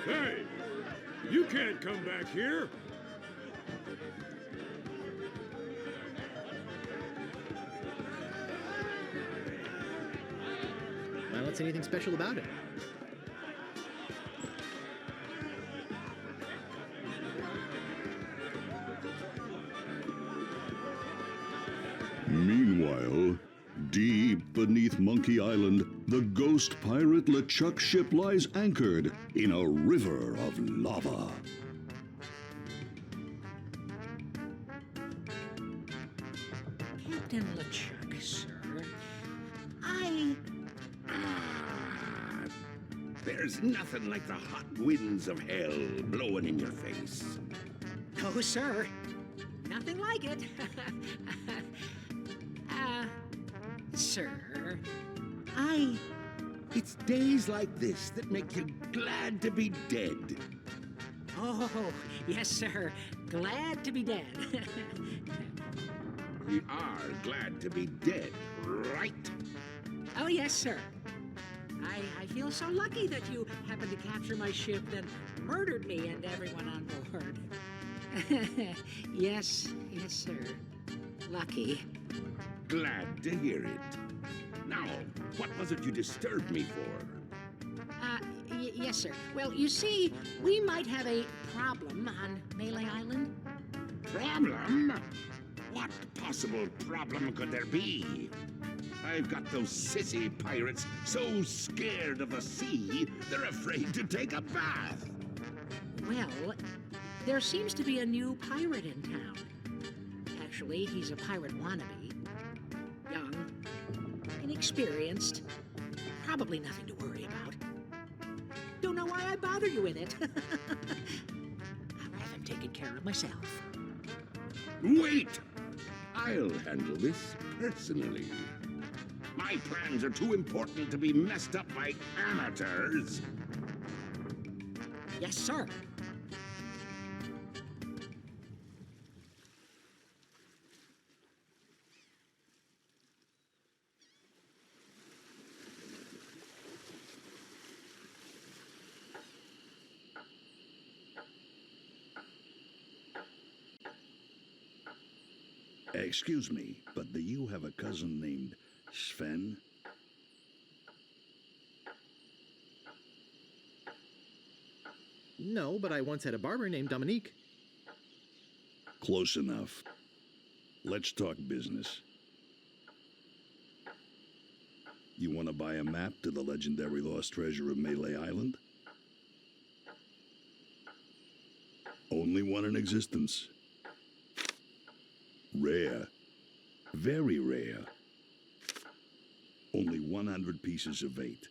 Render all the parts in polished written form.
Hey! You can't come back here! I don't see anything special about it. Meanwhile, deep beneath Monkey Island, the ghost pirate LeChuck ship lies anchored in a river of lava. Captain LeChuck, sir. There's nothing like the hot winds of hell blowing in your face. Oh, sir. Nothing like it. Sir. It's days like this that make you glad to be dead. Oh, yes, sir. Glad to be dead. We are glad to be dead, right? Oh, yes, sir. I feel so lucky that you happened to capture my ship and murdered me and everyone on board. Yes, sir. Lucky. Glad to hear it. Now, what was it you disturbed me for? Yes, sir. Well, you see, we might have a problem on Melee Island. Problem? What possible problem could there be? I've got those sissy pirates so scared of the sea, they're afraid to take a bath. Well, there seems to be a new pirate in town. Actually, he's a pirate wannabe. Young, inexperienced, probably nothing to worry about. Don't know why I bother you with it. I'll have him taken care of myself. Wait! I'll handle this personally. My plans are too important to be messed up by amateurs. Yes, sir. Excuse me, but do you have a cousin named Sven? No, but I once had a barber named Dominique. Close enough. Let's talk business. You want to buy a map to the legendary lost treasure of Melee Island? Only one in existence. Rare. Very rare. Only 100 pieces of 8.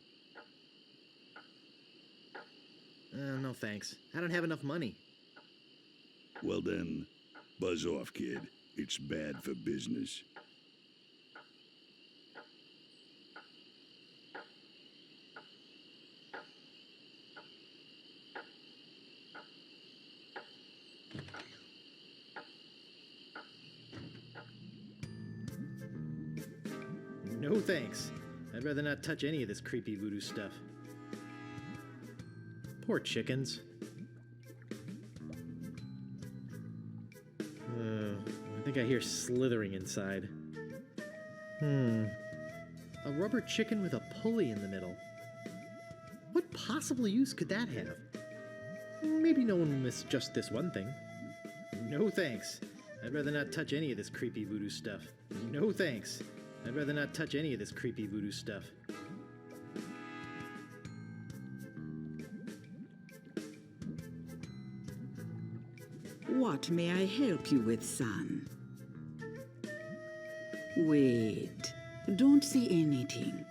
No thanks. I don't have enough money. Well then, buzz off, kid. It's bad for business. No thanks. I'd rather not touch any of this creepy voodoo stuff. Poor chickens. I think I hear slithering inside. A rubber chicken with a pulley in the middle. What possible use could that have? Maybe no one will miss just this one thing. No thanks. I'd rather not touch any of this creepy voodoo stuff. No thanks. I'd rather not touch any of this creepy voodoo stuff. What may I help you with, son? Wait, don't say anything.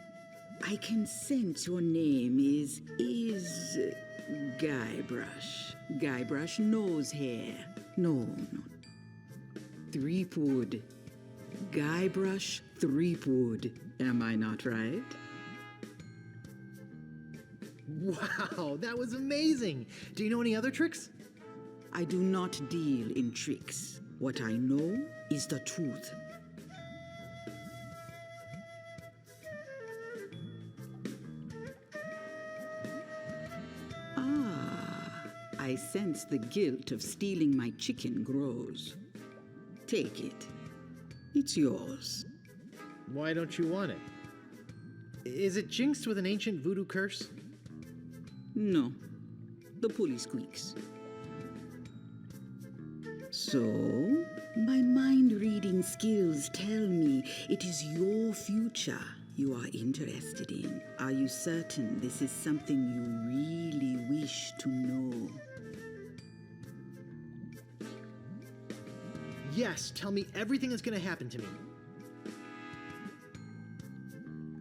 I can sense your name is Guybrush. Guybrush nose hair. No. Threepwood. Guybrush Threepwood. Am I not right? Wow, that was amazing! Do you know any other tricks? I do not deal in tricks. What I know is the truth. I sense the guilt of stealing my chicken grows. Take it. It's yours. Why don't you want it? Is it jinxed with an ancient voodoo curse? No. The pulley squeaks. So, my mind-reading skills tell me it is your future you are interested in. Are you certain this is something you really wish to know? Yes, tell me everything that's gonna happen to me.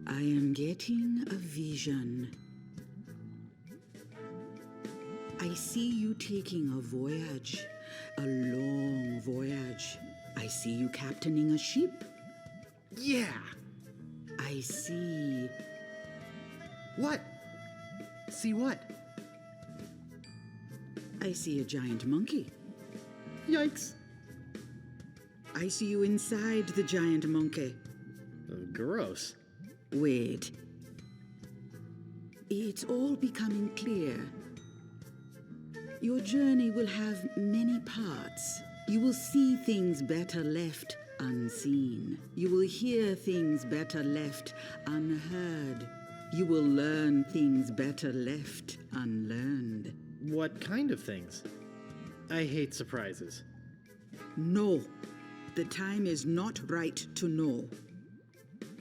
I am getting a vision. I see you taking a voyage, a long voyage. I see you captaining a ship. Yeah! I see... What? See what? I see a giant monkey. Yikes! I see you inside the giant monkey. Gross. Wait. It's all becoming clear. Your journey will have many parts. You will see things better left unseen. You will hear things better left unheard. You will learn things better left unlearned. What kind of things? I hate surprises. No. The time is not right to know.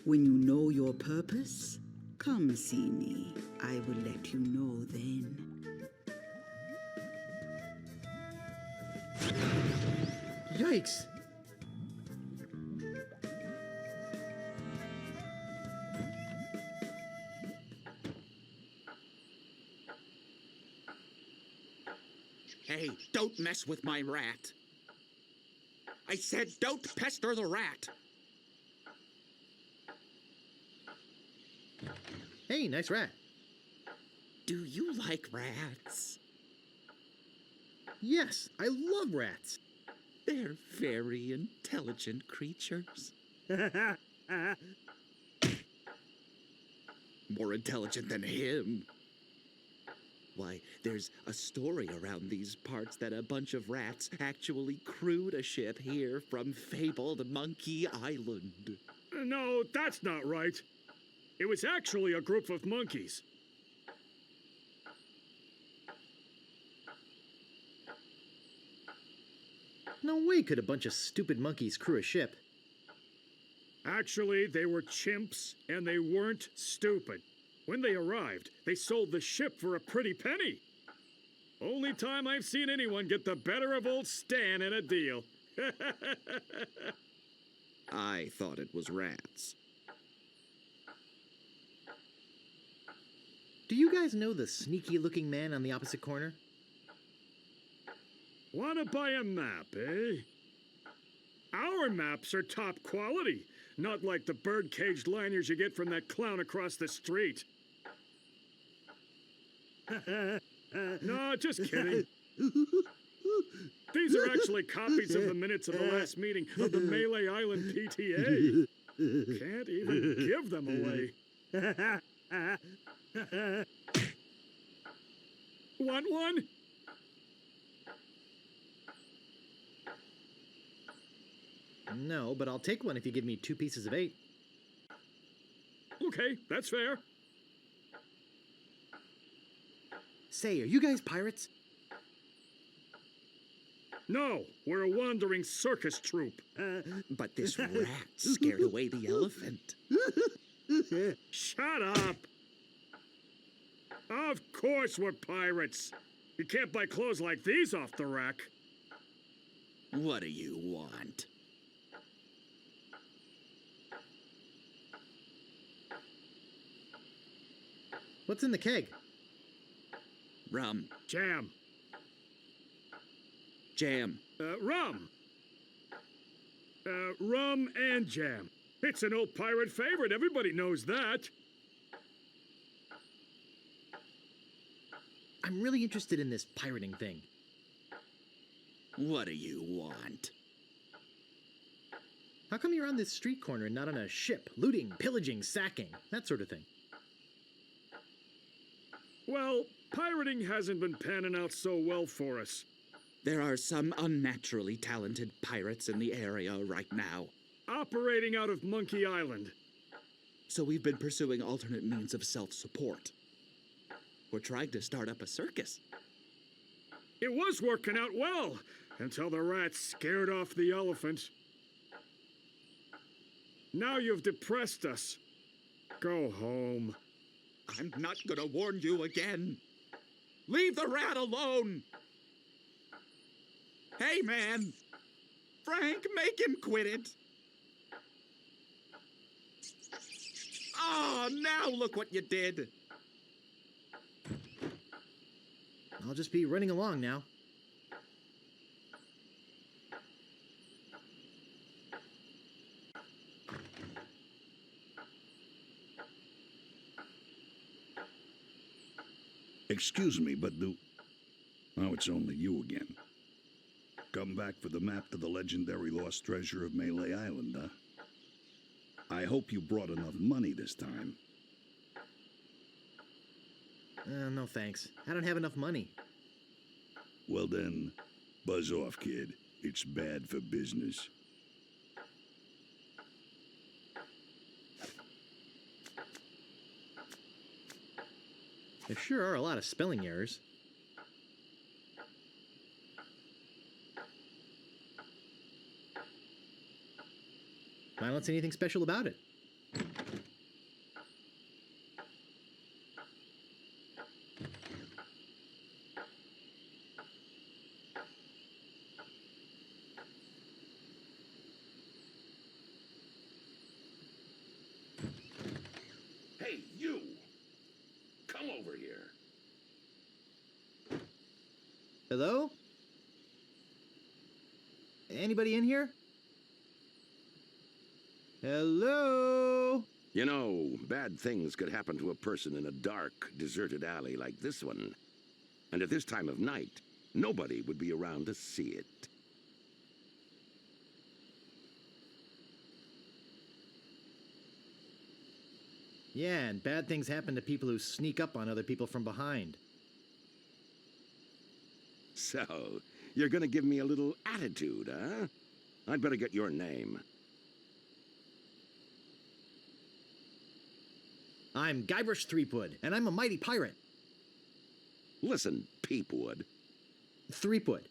When you know your purpose, come see me. I will let you know then. Yikes! Hey, don't mess with my rat. I said don't pester the rat. Hey, nice rat. Do you like rats? Yes, I love rats. They're very intelligent creatures. More intelligent than him. Why, there's a story around these parts that a bunch of rats actually crewed a ship here from fabled Monkey Island. No, that's not right. It was actually a group of monkeys. No way could a bunch of stupid monkeys crew a ship. Actually, they were chimps, and they weren't stupid. When they arrived, they sold the ship for a pretty penny. Only time I've seen anyone get the better of old Stan in a deal. I thought it was rats. Do you guys know the sneaky-looking man on the opposite corner? Wanna buy a map, eh? Our maps are top quality, not like the bird-caged liners you get from that clown across the street. No, just kidding. These are actually copies of the minutes of the last meeting of the Melee Island PTA. Can't even give them away. Want one? No, but I'll take one if you give me 2 pieces of 8. Okay, that's fair. Say, are you guys pirates? No, we're a wandering circus troupe. But this rat scared away the elephant. Shut up! Of course we're pirates. You can't buy clothes like these off the rack. What do you want? What's in the keg? Rum. Jam. Jam. Rum. Rum and jam. It's an old pirate favorite. Everybody knows that. I'm really interested in this pirating thing. What do you want? How come you're on this street corner and not on a ship, looting, pillaging, sacking, that sort of thing? Well, pirating hasn't been panning out so well for us. There are some unnaturally talented pirates in the area right now. Operating out of Monkey Island. So we've been pursuing alternate means of self-support. We're trying to start up a circus. It was working out well, until the rats scared off the elephant. Now you've depressed us. Go home. I'm not gonna warn you again. Leave the rat alone! Hey, man! Frank, make him quit it! Oh, now look what you did! I'll just be running along now. Excuse me, but oh, it's only you again. Come back for the map to the legendary lost treasure of Melee Island, huh? I hope you brought enough money this time. No thanks. I don't have enough money. Well then, buzz off, kid. It's bad for business. There sure are a lot of spelling errors. I don't see anything special about it. Hey, you! Come over here. Hello? Anybody in here? Hello? You know, bad things could happen to a person in a dark, deserted alley like this one. And at this time of night, nobody would be around to see it. Yeah, and bad things happen to people who sneak up on other people from behind. So, you're gonna give me a little attitude, huh? I'd better get your name. I'm Guybrush Threepwood, and I'm a mighty pirate. Listen, Peepwood. Threepwood.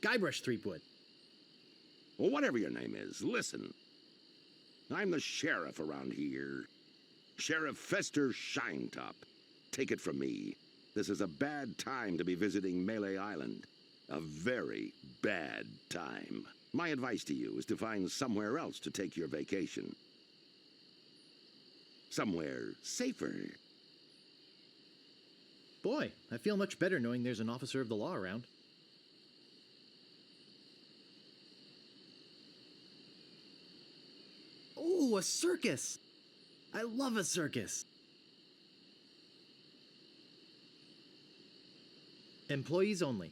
Guybrush Threepwood. Well, whatever your name is, listen. I'm the sheriff around here. Sheriff Fester Shinetop. Take it from me. This is a bad time to be visiting Melee Island. A very bad time. My advice to you is to find somewhere else to take your vacation. Somewhere safer. Boy, I feel much better knowing there's an officer of the law around. Oh, a circus! I love a circus! Employees only.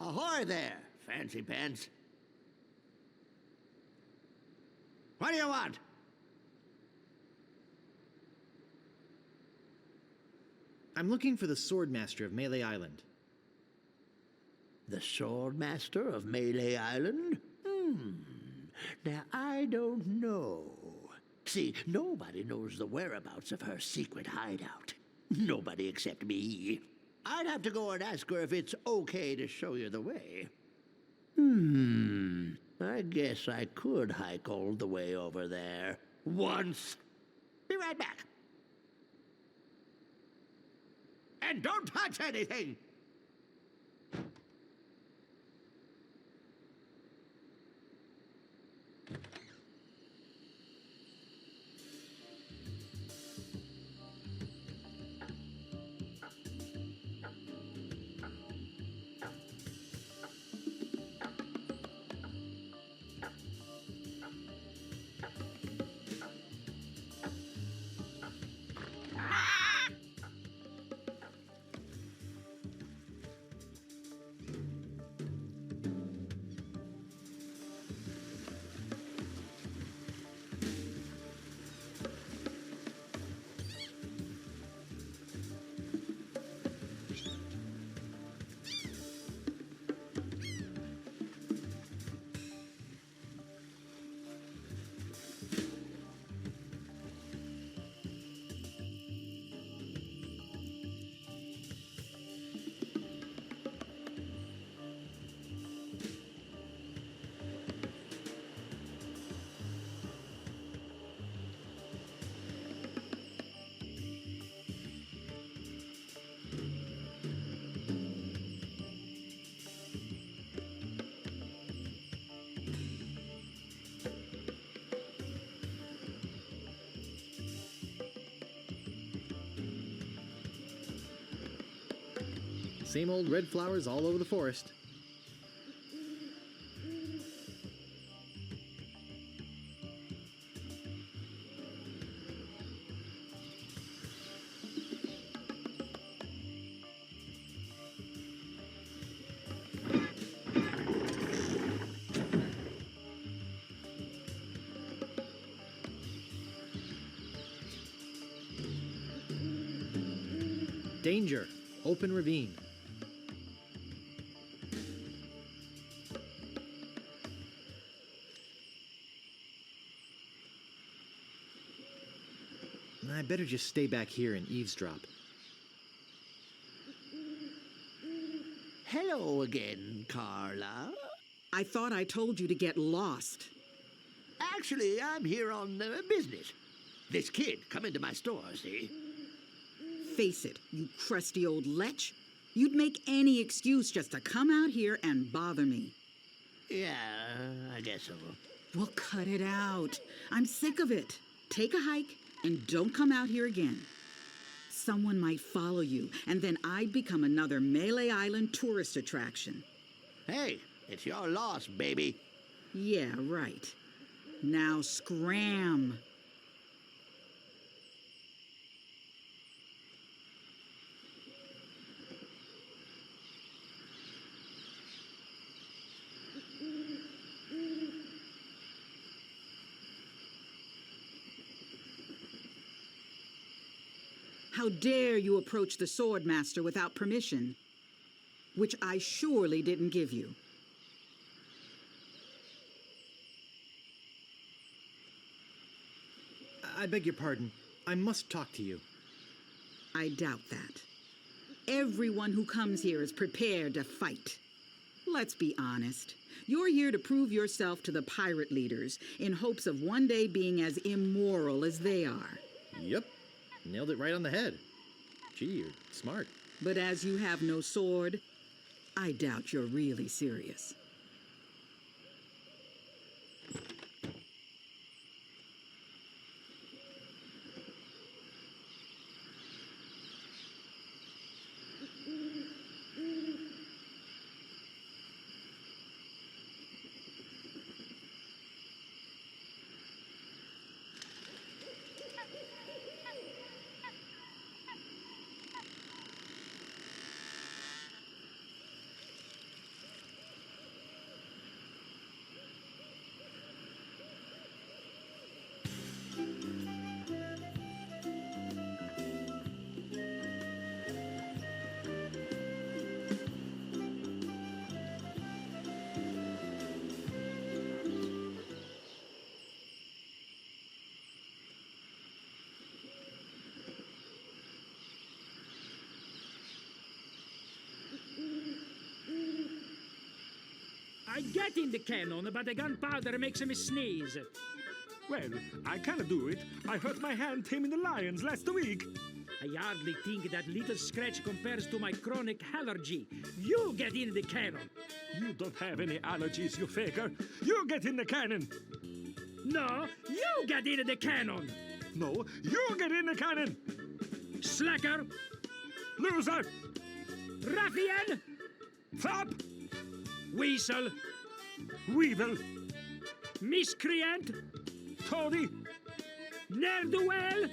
Ahoy there, fancy pants. What do you want? I'm looking for the Swordmaster of Melee Island. The Swordmaster of Melee Island? Now, I don't know. See, nobody knows the whereabouts of her secret hideout. Nobody except me. I'd have to go and ask her if it's okay to show you the way. I guess I could hike all the way over there. Once. Be right back. And don't touch anything! Same old red flowers all over the forest. Danger! Open ravine. I better just stay back here and eavesdrop. Hello again, Carla. I thought I told you to get lost. Actually, I'm here on business. This kid come into my store, see? Face it, you crusty old lech. You'd make any excuse just to come out here and bother me. Yeah, I guess so. Well, cut it out. I'm sick of it. Take a hike and don't come out here again. Someone might follow you, and then I'd become another Melee Island tourist attraction. Hey, it's your loss, baby. Yeah, right. Now scram. How dare you approach the sword master without permission, which I surely didn't give you. I beg your pardon. I must talk to you. I doubt that. Everyone who comes here is prepared to fight. Let's be honest. You're here to prove yourself to the pirate leaders in hopes of one day being as immoral as they are. Yep. Nailed it right on the head. Gee, you're smart. But as you have no sword, I doubt you're really serious. I get in the cannon, but the gunpowder makes me sneeze. Well, I cannot do it. I hurt my hand taming the lions last week. I hardly think that little scratch compares to my chronic allergy. You get in the cannon. You don't have any allergies, you faker. You get in the cannon. No, you get in the cannon. No, you get in the cannon. Slacker, Loser. ruffian, Fop. weasel, Weevil. miscreant, Toady! Ne'er-do-well!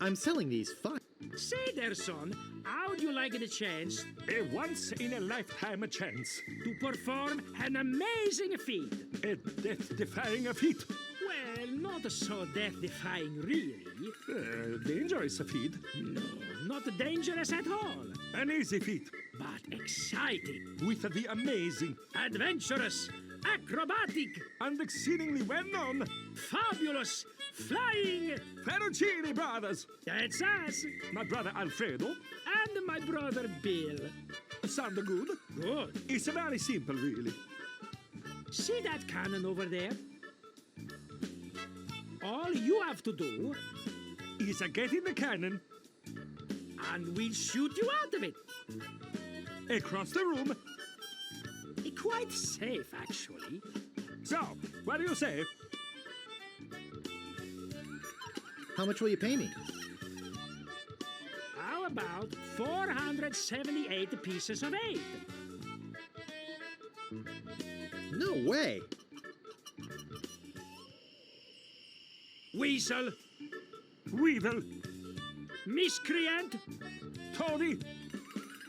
I'm selling these. Fine. Say there, son, how'd you like the chance A once-in-a-lifetime chance. to perform an amazing feat? A death-defying feat. Well, not so death-defying, really. Dangerous feat. No, not dangerous at all, An easy feat. but exciting, With the amazing adventurous, acrobatic, and exceedingly well-known fabulous, flying. Ferrucini brothers. That's us, My brother Alfredo. and my brother Bill. Sound good? Good. It's very simple, really. See that cannon over there? All you have to do, Is get in the cannon, and we'll shoot you out of it. across the room. Quite safe, actually. So, what do you say? How much will you pay me? How about 478 pieces of 8? No way. Weasel, Weevil, miscreant, Toady,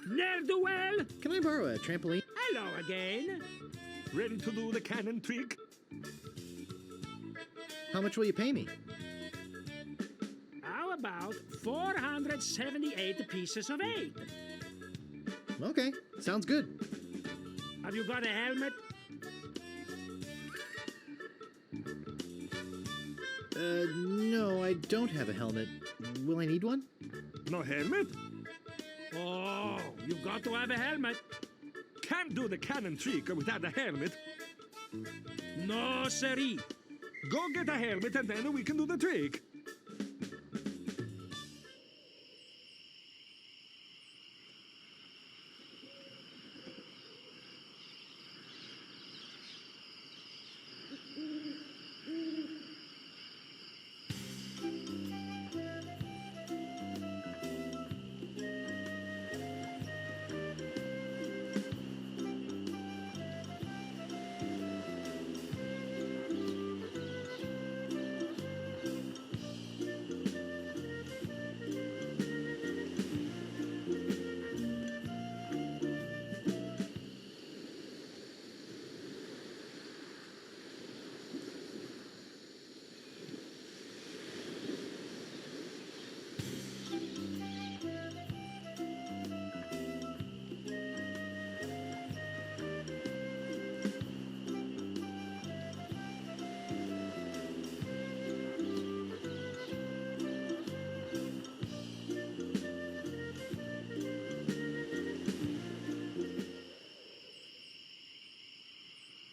ne'er-do-well. Can I borrow a trampoline? Hello again. ready to do the cannon trick? How much will you pay me? How about 478 pieces of 8? Okay, sounds good. Have you got a helmet? No, I don't have a helmet. Will I need one? No helmet? Oh, you've got to have a helmet. Can't do the cannon trick without a helmet. No, siree. Go get a helmet and then we can do the trick.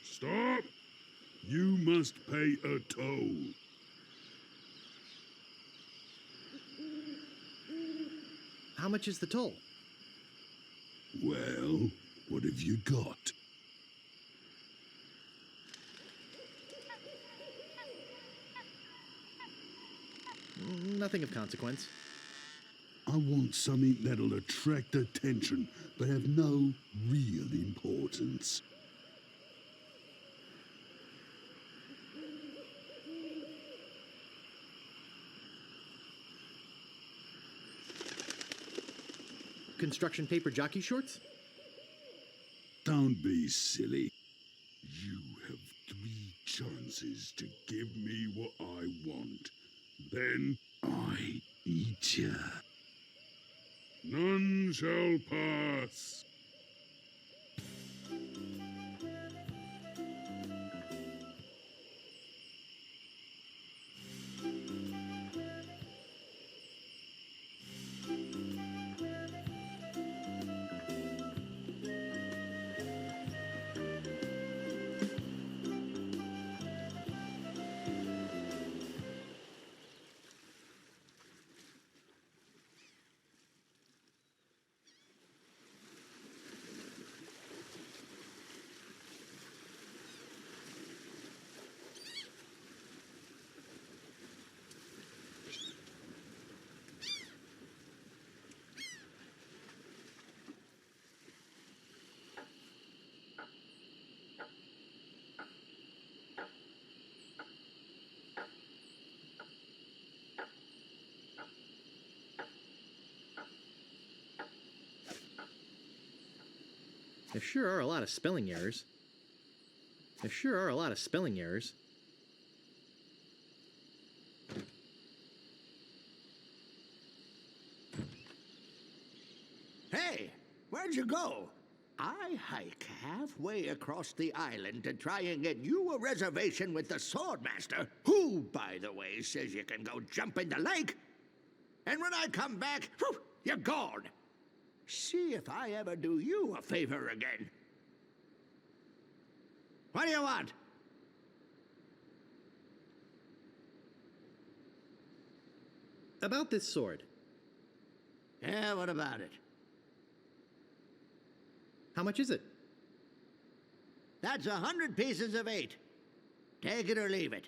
Stop! You must pay a toll. How much is the toll? Well, what have you got? Nothing of consequence. I want something that'll attract attention, but have no real importance. Construction paper jockey shorts? Don't be silly. You have 3 chances to give me what I want. Then I eat ya. None shall pass. There sure are a lot of spelling errors. There sure are a lot of spelling errors. Hey, where'd you go? I hike halfway across the island to try and get you a reservation with the Swordmaster, who, by the way, says you can go jump in the lake. And when I come back, whew, you're gone. See if I ever do you a favor again. What do you want? About this sword. Yeah, what about it? How much is it? That's 100 pieces of 8. Take it or leave it.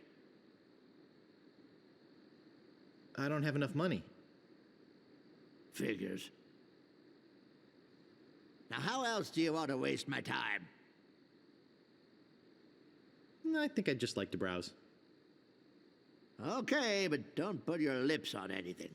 I don't have enough money. Figures. Now, how else do you want to waste my time? I think I'd just like to browse. Okay, but don't put your lips on anything.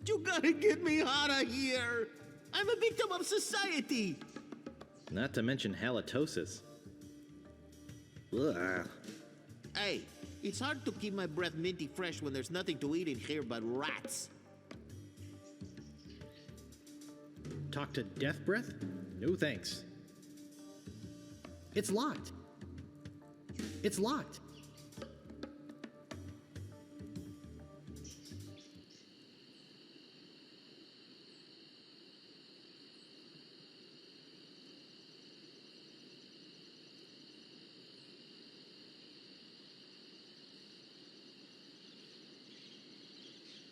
You gotta get me out of here! I'm a victim of society! Not to mention halitosis. Ugh. Hey, it's hard to keep my breath minty fresh when there's nothing to eat in here but rats. Talk to Death Breath? No thanks. It's locked. It's locked.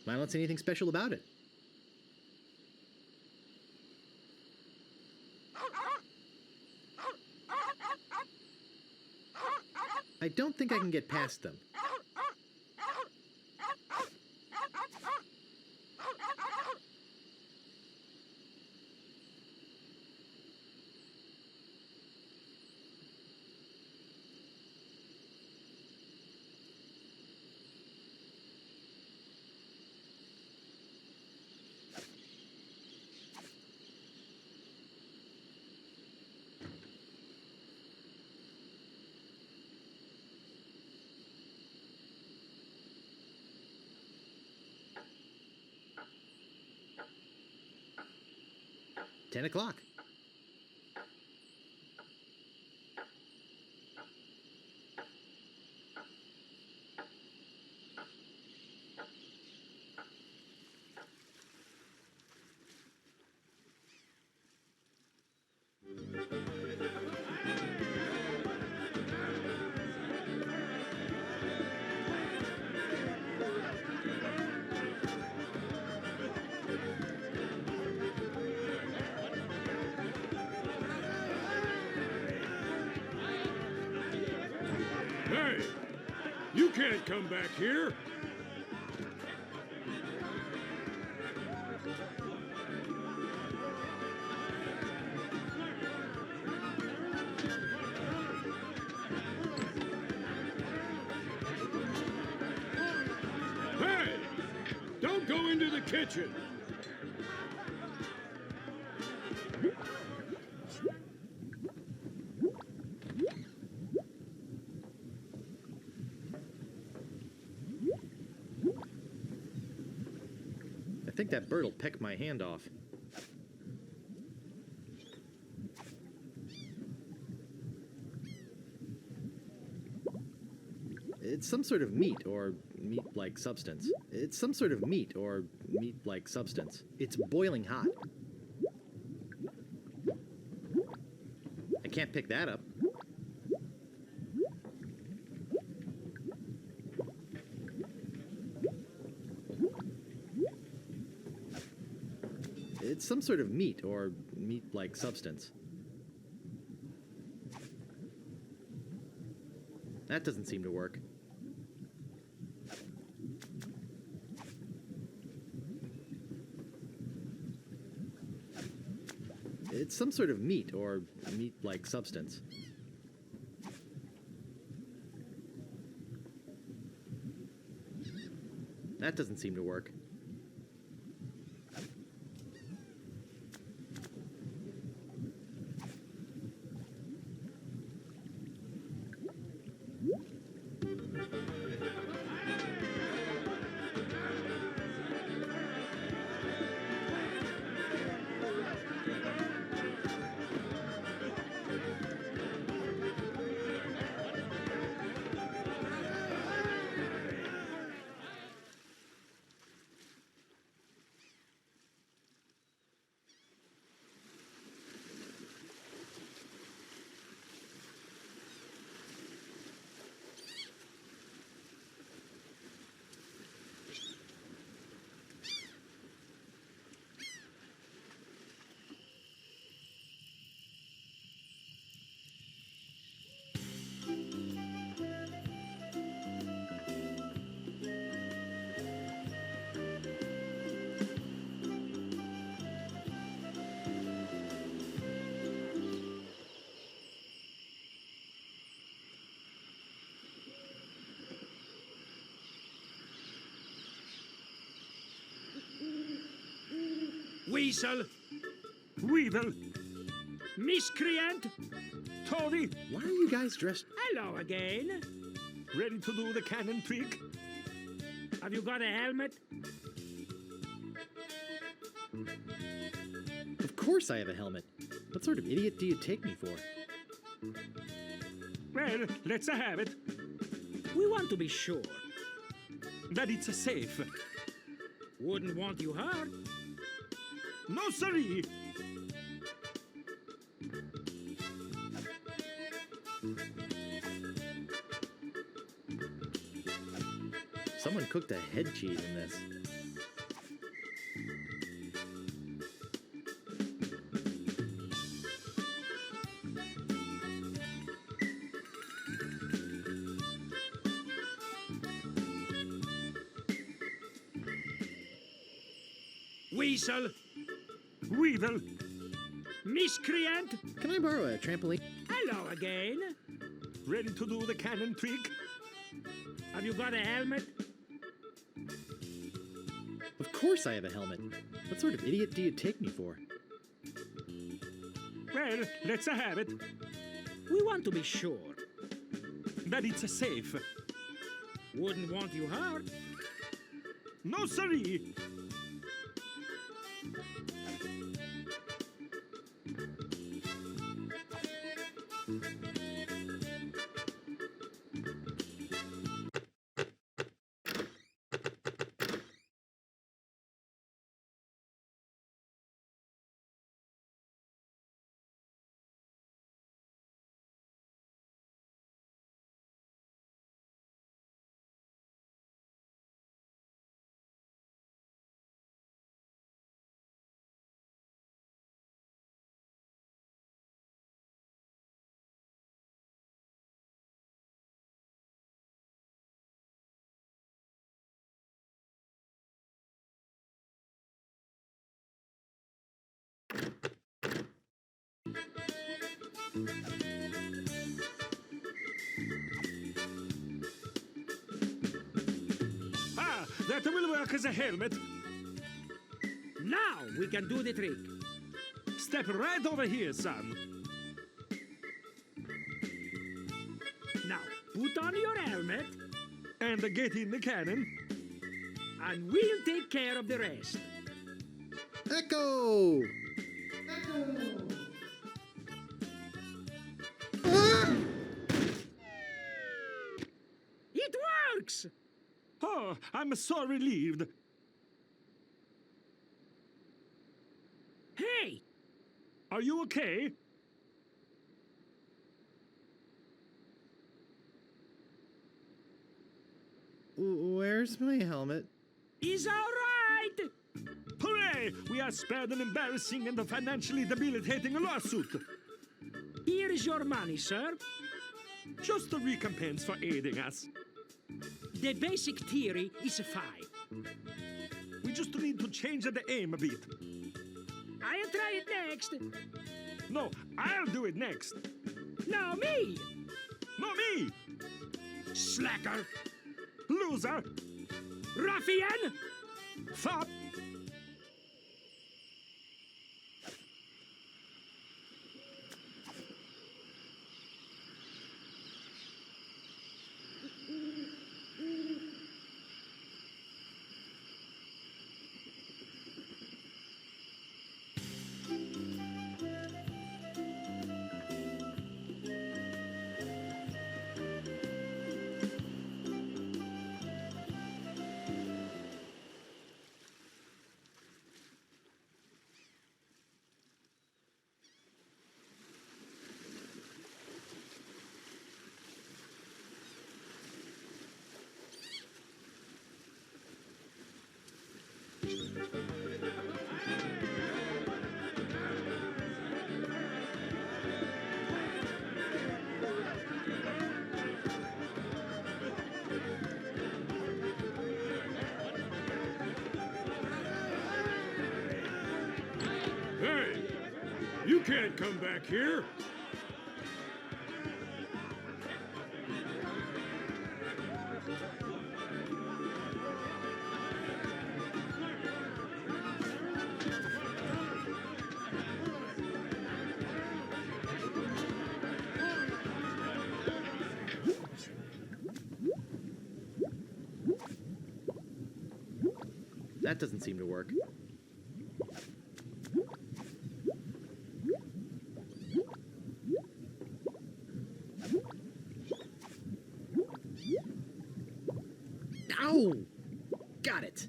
I don't see anything special about it. I don't think I can get past them. $10 o'clock. Hey! You can't come back here! Hey! Don't go into the kitchen! I think that bird'll peck my hand off. It's some sort of meat or meat-like substance. It's some sort of meat or meat-like substance. It's boiling hot. can't pick that up. It's some sort of meat or meat-like substance. That doesn't seem to work. It's some sort of meat or meat-like substance. That doesn't seem to work. Weasel, Weevil, Miscreant, Toady. Why are you guys dressed? Hello again. Ready to do the cannon trick? Have you got a helmet? Of course I have a helmet. What sort of idiot do you take me for? Well, let's have it. We want to be sure. That it's safe. Wouldn't want you hurt. No, siree. Someone cooked a head cheese in this. Weasel, Weevil. Miscreant. Can I borrow a trampoline? Hello again. Ready to do the cannon trick? Have you got a helmet? Of course I have a helmet. What sort of idiot do you take me for? Well, let's have it. We want to be sure. That it's safe. Wouldn't want you hurt. No, siree. Ah, that will work as a helmet. Now we can do the trick. Step right over here, son. Now put on your helmet And get in the cannon. and we'll take care of the rest. Echo! It works! Oh, I'm so relieved. Hey, Are you okay? Where's my helmet? Is all right! Hooray! We are spared an embarrassing and financially debilitating lawsuit. Here is your money, sir. Just a recompense for aiding us. The basic theory is fine. We just need to change the aim a bit. I'll try it next. No, I'll do it next. No, me! No, me! Slacker! Loser! Ruffian! Fop! Hey! You can't come back here! That doesn't seem to work. Ow! Got it.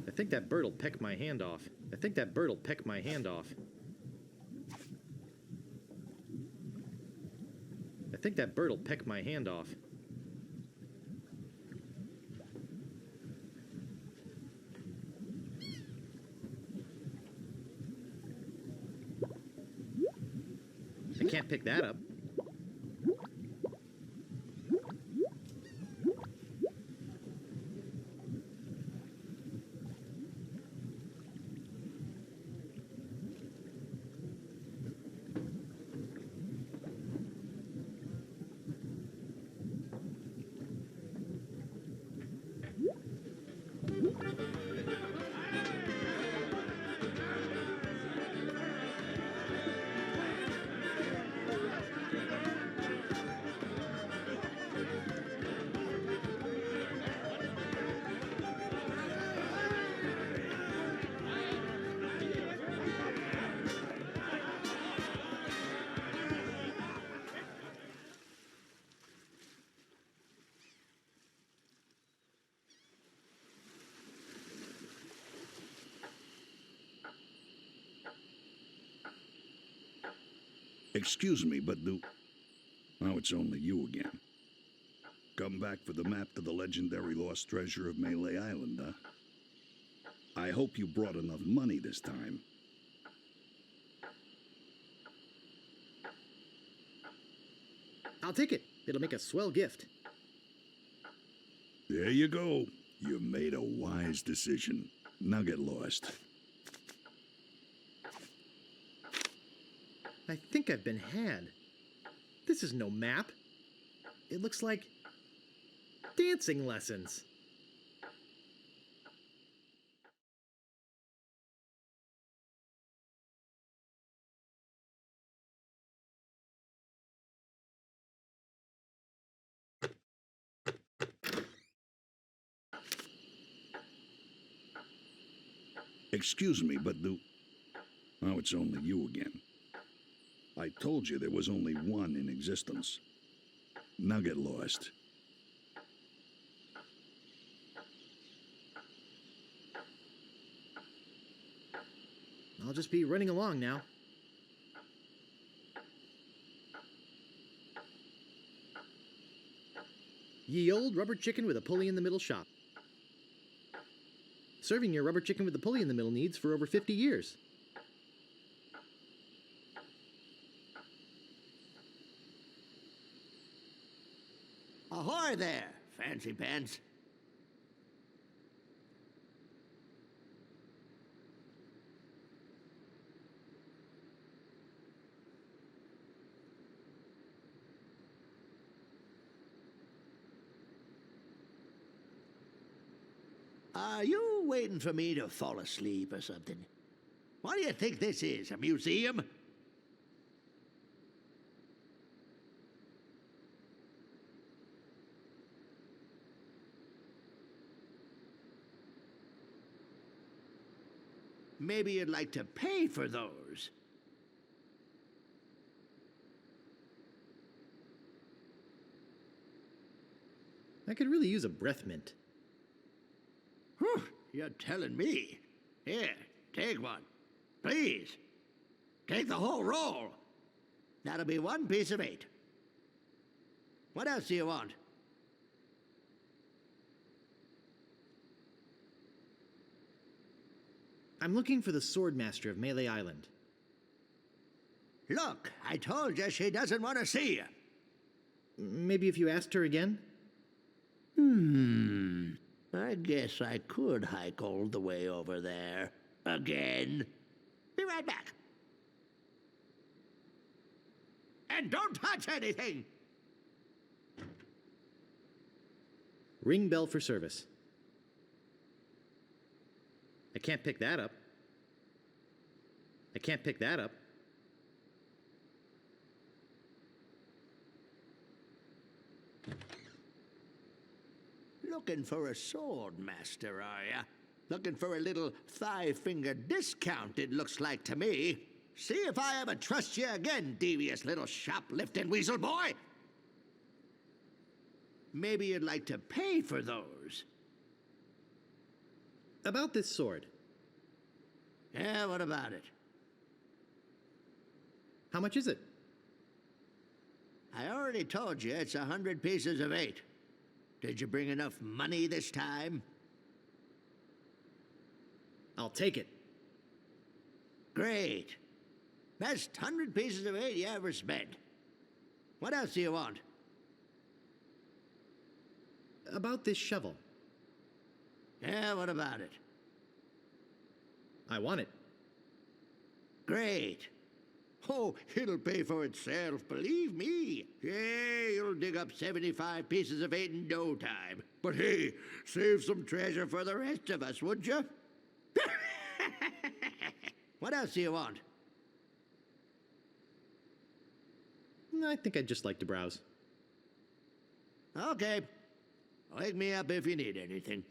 I think that bird'll peck my hand off. I think that bird'll peck my hand off. I think that bird'll peck my hand off. I can't pick that up. Excuse me, but oh, it's only you again. Come back for the map to the legendary lost treasure of Melee Island, huh? I hope you brought enough money this time. I'll take it. It'll make a swell gift. There you go. You made a wise decision. Now get lost. I think I've been had. This is no map. It looks like dancing lessons. Excuse me, but oh, it's only you again. I told you there was only one in existence. Now get lost. I'll just be running along now. Ye old rubber chicken with a pulley in the middle shop. Serving your rubber chicken with the pulley in the middle needs for over 50 years. Ahoy there, fancy pants. Are you waiting for me to fall asleep or something? What do you think this is, a museum? Maybe you'd like to pay for those. I could really use a breath mint. Whew, you're telling me. Here, take one. Please. Take the whole roll. That'll be 1 piece of 8. What else do you want? I'm looking for the Swordmaster of Melee Island. Look, I told you she doesn't want to see you. Maybe if you asked her again? I guess I could hike all the way over there. Again. Be right back. And don't touch anything! Ring bell for service. I can't pick that up. I can't pick that up. Looking for a sword master, are ya? Looking for a little five-finger discount, it looks like to me. See if I ever trust you again, devious little shoplifting weasel boy. Maybe you'd like to pay for those. About this sword. Yeah, what about it? How much is it? I already told you it's 100 pieces of 8. Did you bring enough money this time? I'll take it. Great. Best 100 pieces of 8 you ever spent. What else do you want? About this shovel. Yeah, what about it? I want it. Great. Oh, it'll pay for itself, believe me. Yeah, you'll dig up 75 pieces of 8 in no time. But hey, save some treasure for the rest of us, would you? What else do you want? I think I'd just like to browse. Okay. Wake me up if you need anything.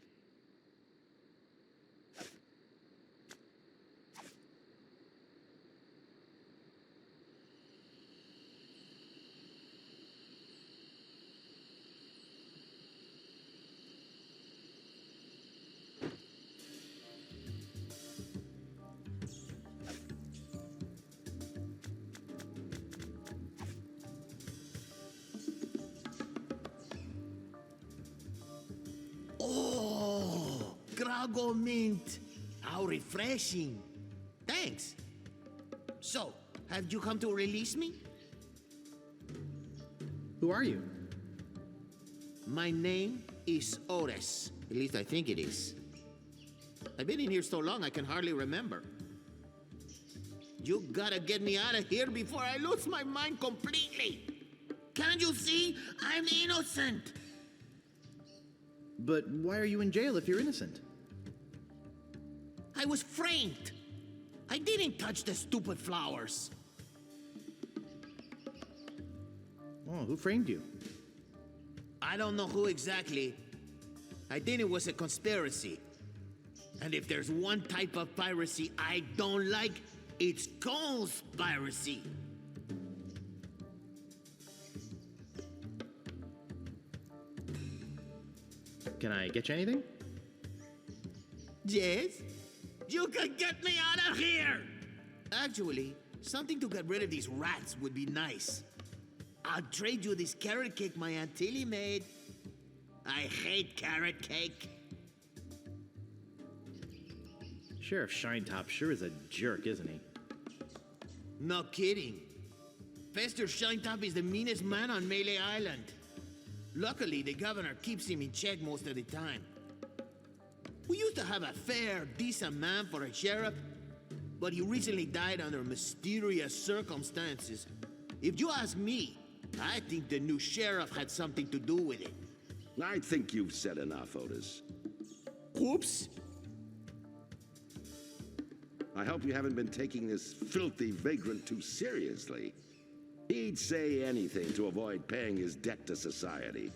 Oh, Grago mint. How refreshing. Thanks. So, have you come to release me? Who are you? My name is Ores. At least I think it is. I've been in here so long I can hardly remember. You gotta get me out of here before I lose my mind completely. Can't you see? I'm innocent. But why are you in jail if you're innocent? I was framed. I didn't touch the stupid flowers. Oh, who framed you? I don't know who exactly. I think it was a conspiracy. And if there's one type of piracy I don't like, it's conspiracy. Can I get you anything? Yes? You can get me out of here! Actually, something to get rid of these rats would be nice. I'll trade you this carrot cake my Aunt Tilly made. I hate carrot cake. Sheriff Shinetop sure is a jerk, isn't he? No kidding. Fester Shinetop is the meanest man on Melee Island. Luckily, the governor keeps him in check most of the time. We used to have a fair, decent man for a sheriff, but he recently died under mysterious circumstances. If you ask me, I think the new sheriff had something to do with it. I think you've said enough, Otis. Oops. I hope you haven't been taking this filthy vagrant too seriously. He'd say anything to avoid paying his debt to society.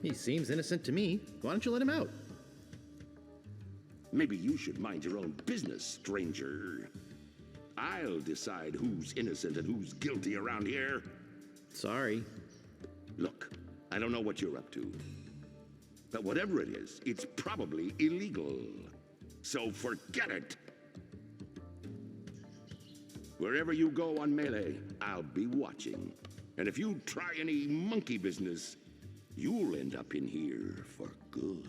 He seems innocent to me. Why don't you let him out? Maybe you should mind your own business, stranger. I'll decide who's innocent and who's guilty around here. Sorry. Look, I don't know what you're up to. But whatever it is, it's probably illegal. So forget it. Wherever you go on Melee, I'll be watching. And if you try any monkey business, you'll end up in here for good.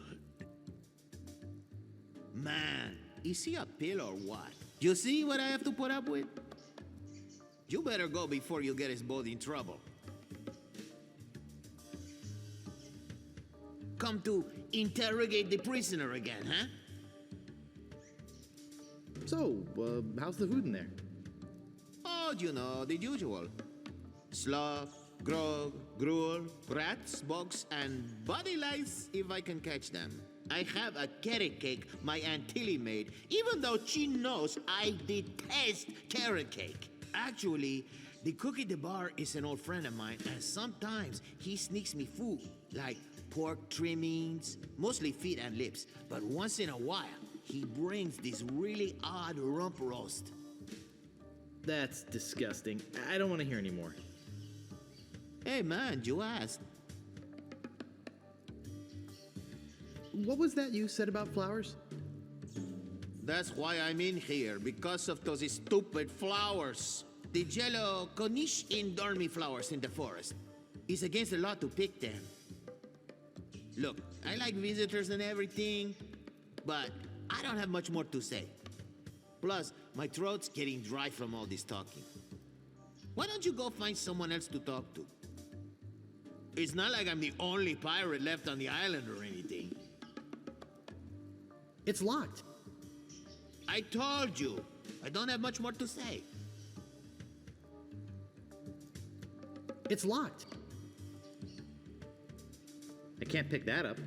Man, is he a pill or what? You see what I have to put up with? You better go before you get us both in trouble. Come to interrogate the prisoner again, huh? So, how's the food in there? Oh, you know, the usual. Sloth, grog, gruel, rats, bugs, and body lice if I can catch them. I have a carrot cake my Aunt Tilly made, even though she knows I detest carrot cake. Actually, the cook at the bar is an old friend of mine, and sometimes he sneaks me food, like pork trimmings, mostly feet and lips. But once in a while, he brings this really odd rump roast. That's disgusting. I don't want to hear any more. Hey man, you asked. What was that you said about flowers? That's why I'm in here, because of those stupid flowers. The yellow Cornish dormy flowers in the forest. It's against the law to pick them. Look, I like visitors and everything, but I don't have much more to say. Plus, my throat's getting dry from all this talking. Why don't you go find someone else to talk to? It's not like I'm the only pirate left on the island or anything. It's locked. I told you, I don't have much more to say. It's locked. I can't pick that up.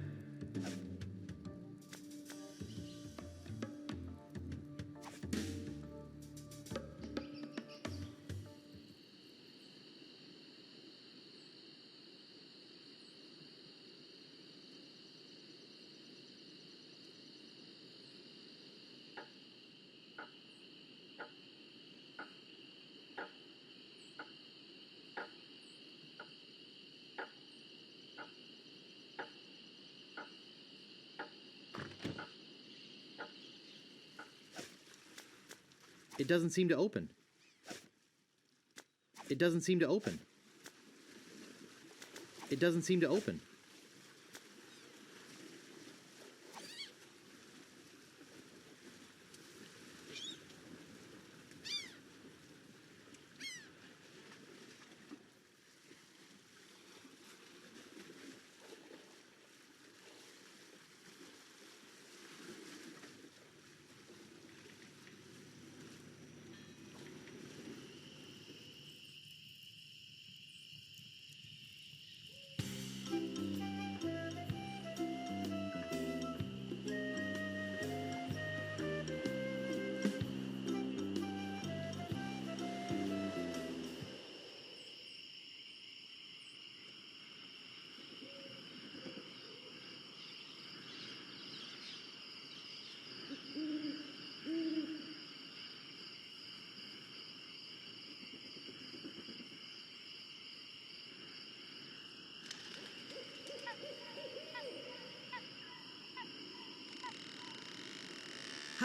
It doesn't seem to open. It doesn't seem to open. It doesn't seem to open.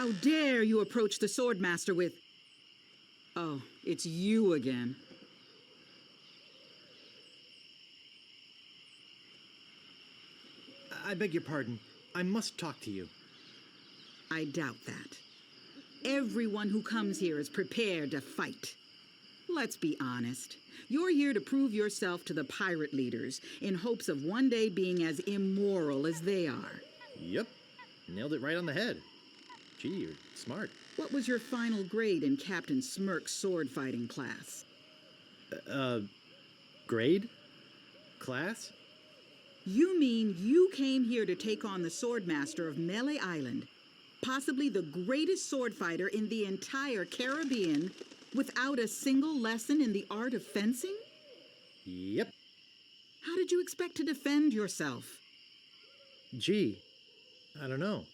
How dare you approach the swordmaster with... Oh, it's you again. I beg your pardon. I must talk to you. I doubt that. Everyone who comes here is prepared to fight. Let's be honest. You're here to prove yourself to the pirate leaders in hopes of one day being as immoral as they are. Yep. Nailed it right on the head. Gee, you're smart. What was your final grade in Captain Smirk's sword fighting class? Grade? Class? You mean you came here to take on the swordmaster of Melee Island, possibly the greatest sword fighter in the entire Caribbean, without a single lesson in the art of fencing? Yep. How did you expect to defend yourself? Gee, I don't know.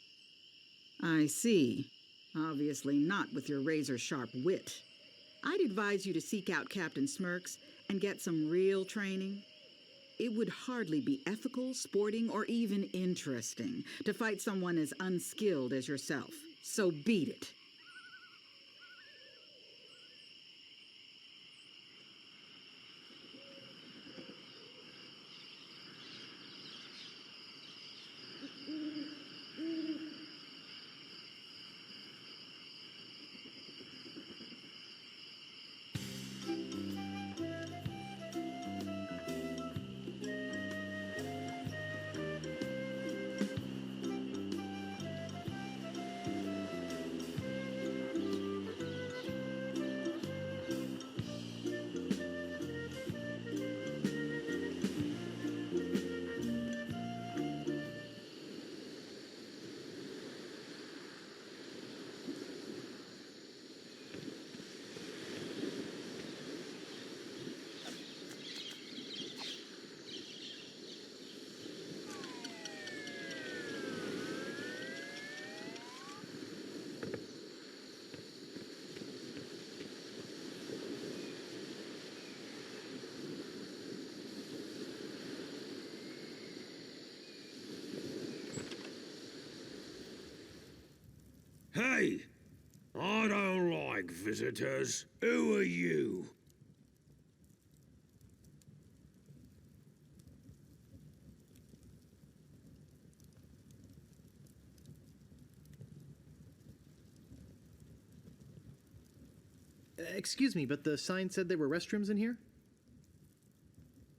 I see. Obviously not with your razor-sharp wit. I'd advise you to seek out Captain Smirks and get some real training. It would hardly be ethical, sporting, or even interesting to fight someone as unskilled as yourself. So beat it. Hey! I don't like visitors. Who are you? Excuse me, but the sign said there were restrooms in here?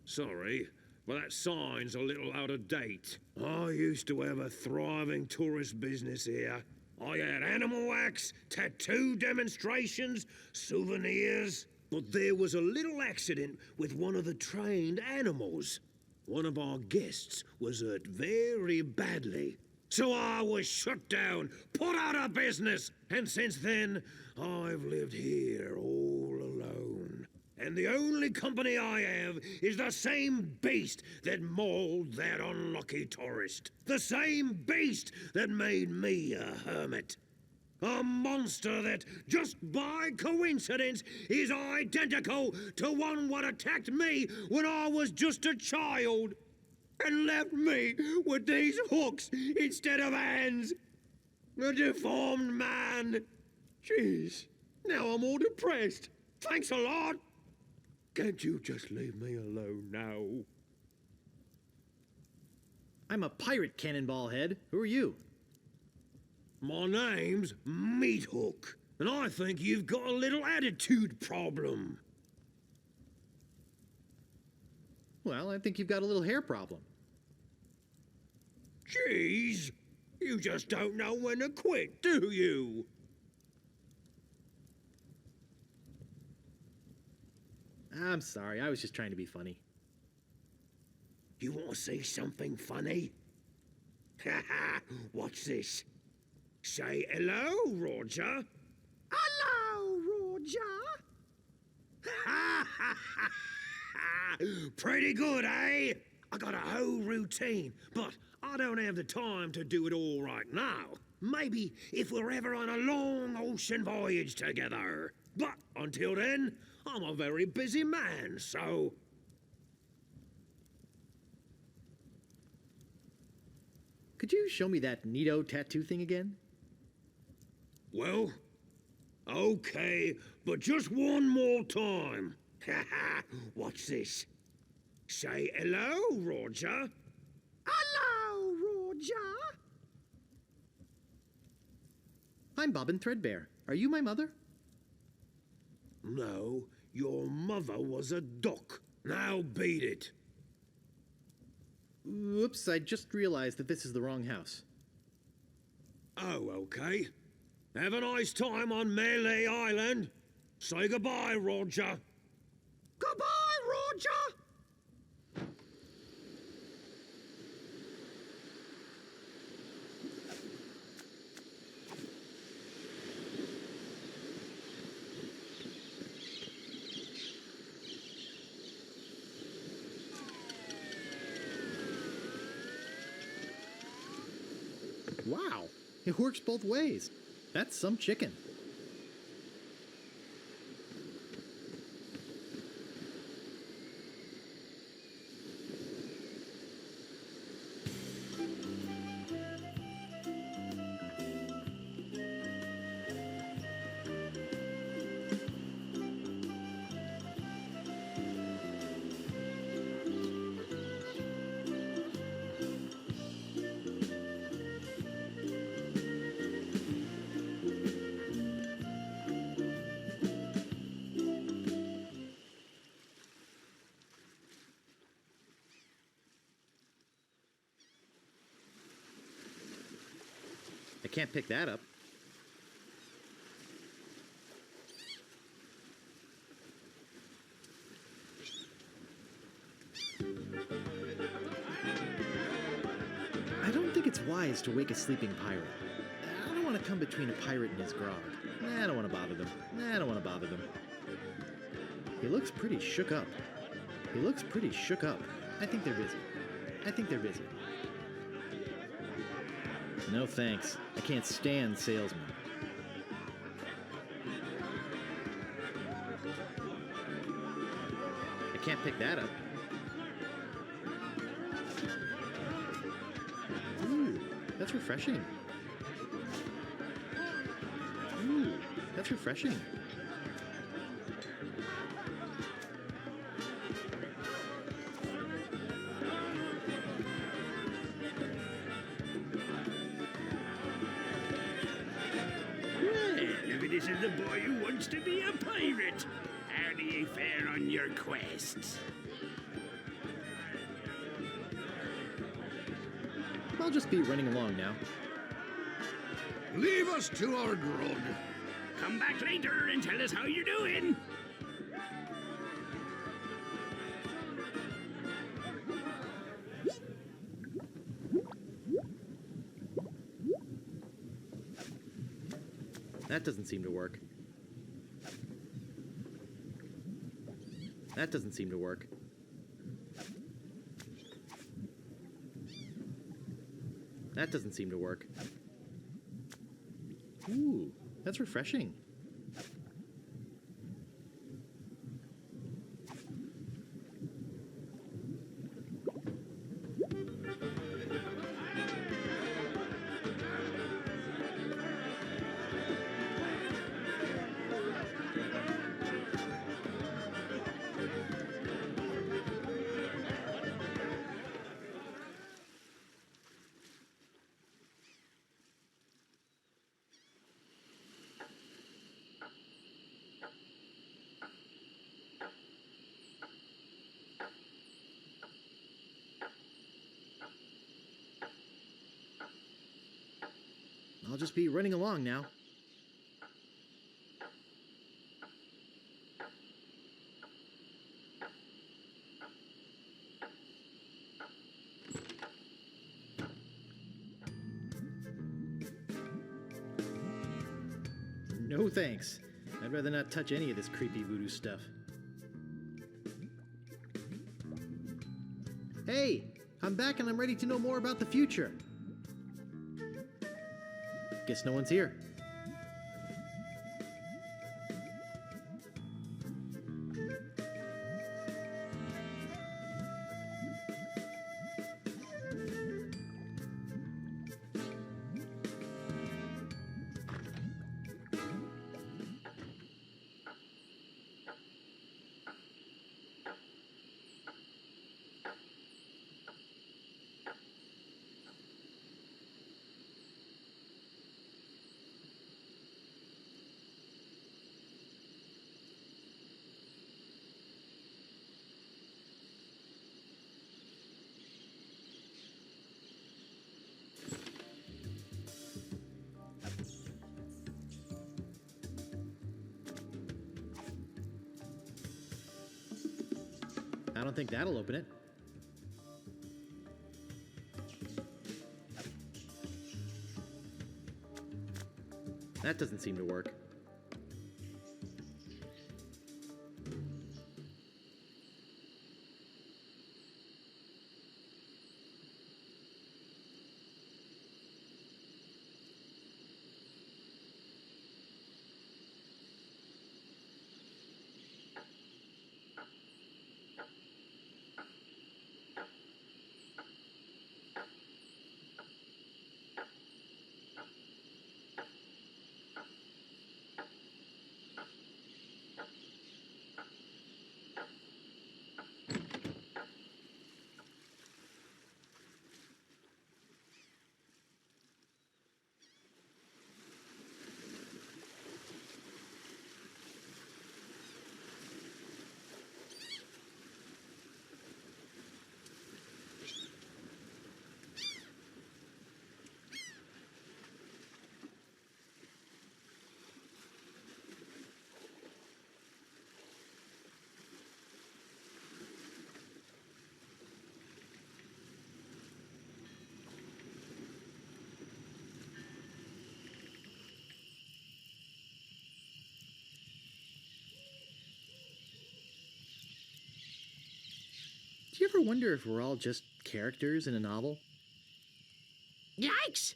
Sorry, but that sign's a little out of date. I used to have a thriving tourist business here. I had animal wax, tattoo demonstrations, souvenirs. But there was a little accident with one of the trained animals. One of our guests was hurt very badly. So I was shut down, put out of business, and since then, I've lived here all alone. And the only company I have is the same beast that mauled that unlucky tourist. The same beast that made me a hermit. A monster that, just by coincidence, is identical to one what attacked me when I was just a child. And left me with these hooks instead of hands. A deformed man. Jeez, now I'm all depressed. Thanks a lot. Can't you just leave me alone now? I'm a pirate, Cannonball Head. Who are you? My name's Meat Hook, and I think you've got a little attitude problem. Well, I think you've got a little hair problem. Jeez, you just don't know when to quit, do you? I'm sorry, I was just trying to be funny. You want to see something funny? Haha, watch this. Say hello, Roger. Hello, Roger. Pretty good, eh? I got a whole routine, but I don't have the time to do it all right now. Maybe if we're ever on a long ocean voyage together. But until then, I'm a very busy man, so... Could you show me that neato tattoo thing again? Well, okay, but just one more time. Watch this. Say hello, Roger. Hello, Roger. I'm Bobbin Threadbare. Are you my mother? No, your mother was a duck. Now beat it. Oops, I just realized that this is the wrong house. Oh, okay. Have a nice time on Melee Island. Say goodbye, Roger. Goodbye, Roger! Wow, it works both ways. That's some chicken. I can't pick that up. I don't think it's wise to wake a sleeping pirate. I don't want to come between a pirate and his grog. I don't want to bother them. I don't want to bother them. He looks pretty shook up. He looks pretty shook up. I think they're busy. I think they're busy. No thanks. I can't stand salesmen. I can't pick that up. Ooh, that's refreshing. Ooh, that's refreshing. This is the boy who wants to be a pirate. How do you fare on your quests? I'll just be running along now. Leave us to our grog. Come back later and tell us how you're doing. That doesn't seem to work. That doesn't seem to work. That doesn't seem to work. Ooh, that's refreshing. I'll just be running along now. No thanks. I'd rather not touch any of this creepy voodoo stuff. Hey, I'm back and I'm ready to know more about the future. Guess no one's here. I don't think that'll open it. That doesn't seem to work. Do you ever wonder if we're all just characters in a novel? Yikes!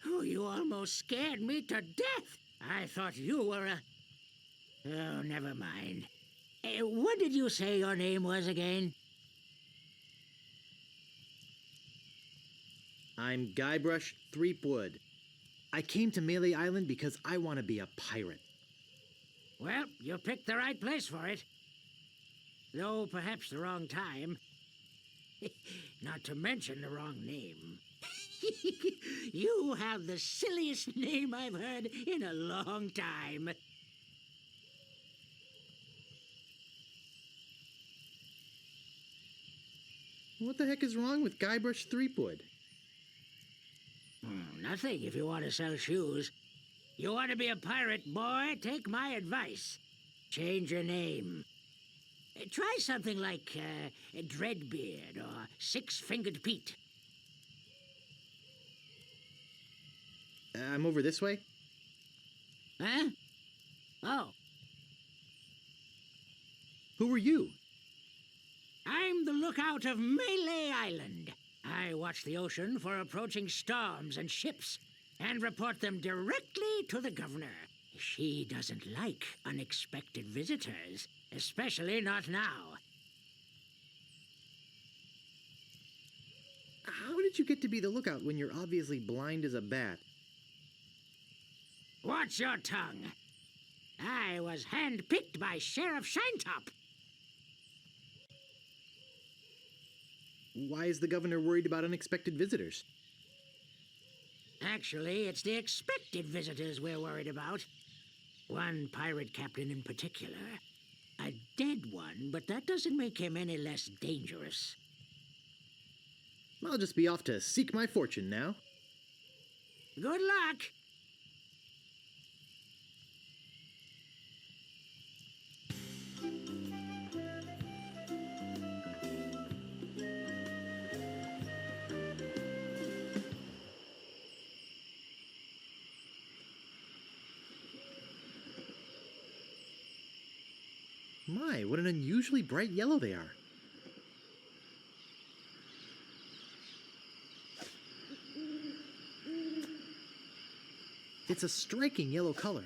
Oh, you almost scared me to death. I thought you were a... Oh, never mind. What did you say your name was again? I'm Guybrush Threepwood. I came to Melee Island because I want to be a pirate. Well, you picked the right place for it. Though perhaps the wrong time. Not to mention the wrong name. You have the silliest name I've heard in a long time. What the heck is wrong with Guybrush Threepwood? Nothing if you want to sell shoes. You want to be a pirate, boy? Take my advice. Change your name. Try something like Dreadbeard or Six-Fingered Pete. I'm over this way. Huh? Oh, Who are you? I'm the lookout of Melee Island. I watch the ocean for approaching storms and ships and report them directly to the governor. She doesn't like unexpected visitors, especially not now. How did you get to be the lookout when you're obviously blind as a bat? Watch your tongue. I was handpicked by Sheriff Shinetop. Why is the governor worried about unexpected visitors? Actually, it's the expected visitors we're worried about. One pirate captain in particular. A dead one, but that doesn't make him any less dangerous. I'll just be off to seek my fortune now. Good luck! My, what an unusually bright yellow they are. It's a striking yellow color.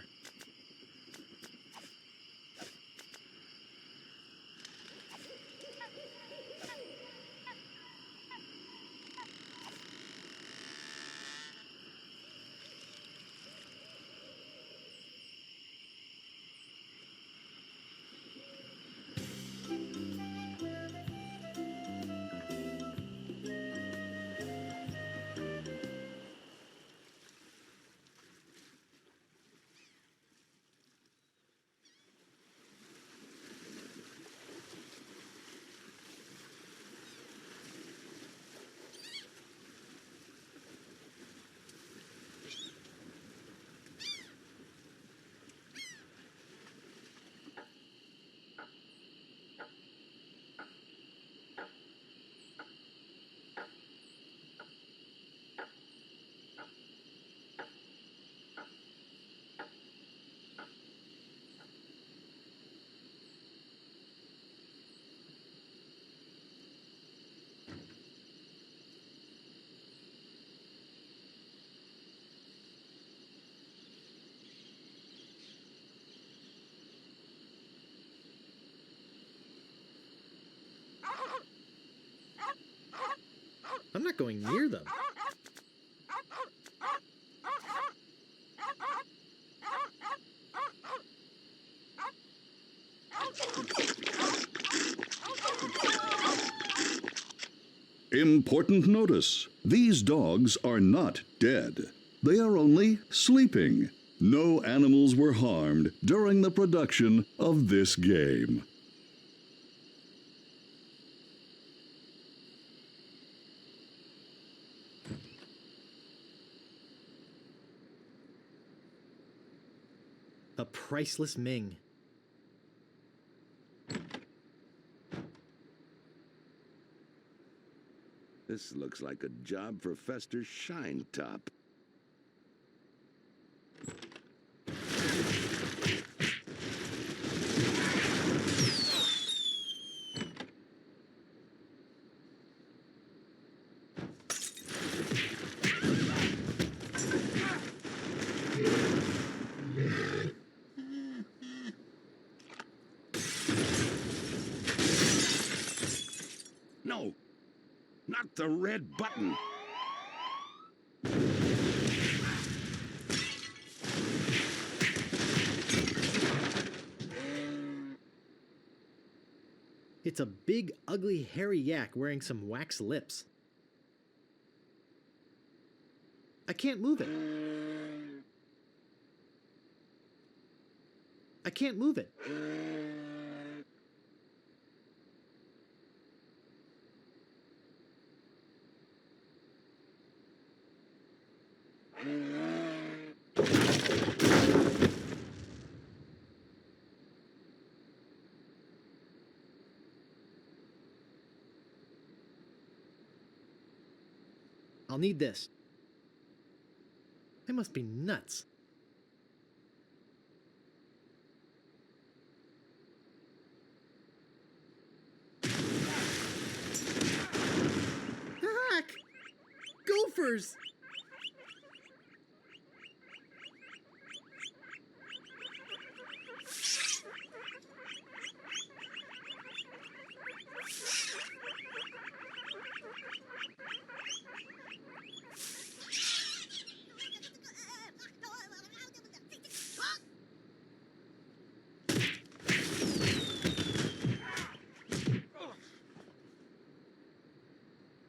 I'm not going near them. Important notice. These dogs are not dead. They are only sleeping. No animals were harmed during the production of this game. A priceless Ming. This looks like a job for Fester Shinetop. No, not the red button. It's a big, ugly, hairy yak wearing some wax lips. I can't move it. I can't move it. I'll need this. I must be nuts. Heck! Gophers!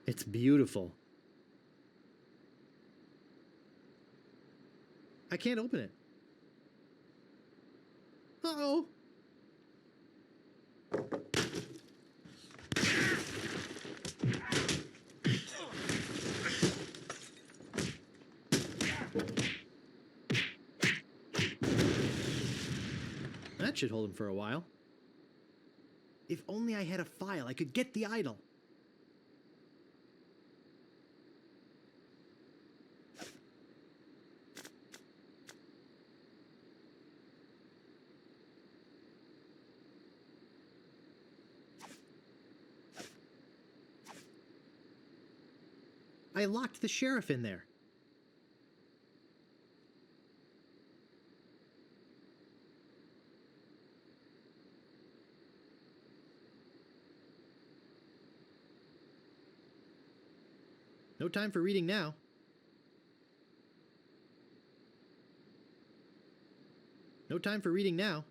It's beautiful. I can't open it. Uh-oh. That should hold him for a while. If only I had a file, I could get the idol. I locked the sheriff in there. No time for reading now. No time for reading now.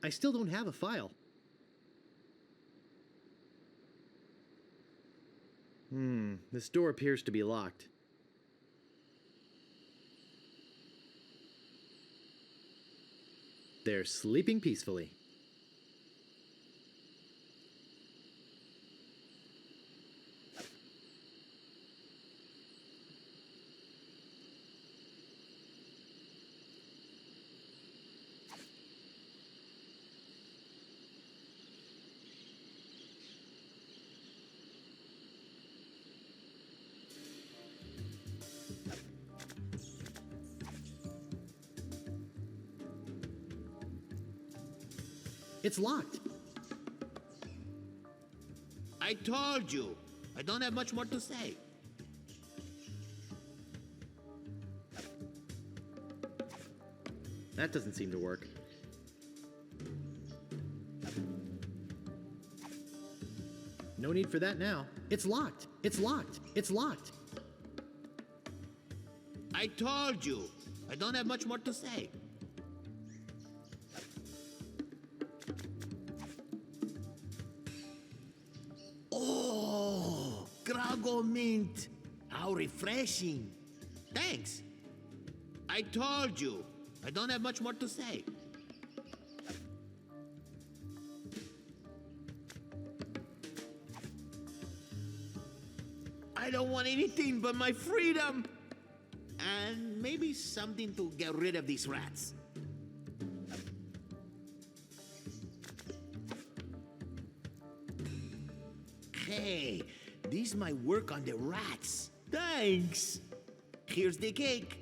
I still don't have a file. This door appears to be locked. They're sleeping peacefully. It's locked. I told you. I don't have much more to say. That doesn't seem to work. No need for that now. It's locked. It's locked. It's locked. I told you. I don't have much more to say. Oh, Grago mint. How refreshing. Thanks. I told you. I don't have much more to say. I don't want anything but my freedom. And maybe something to get rid of these rats. Hey, this might work on the rats. Thanks. Here's the cake.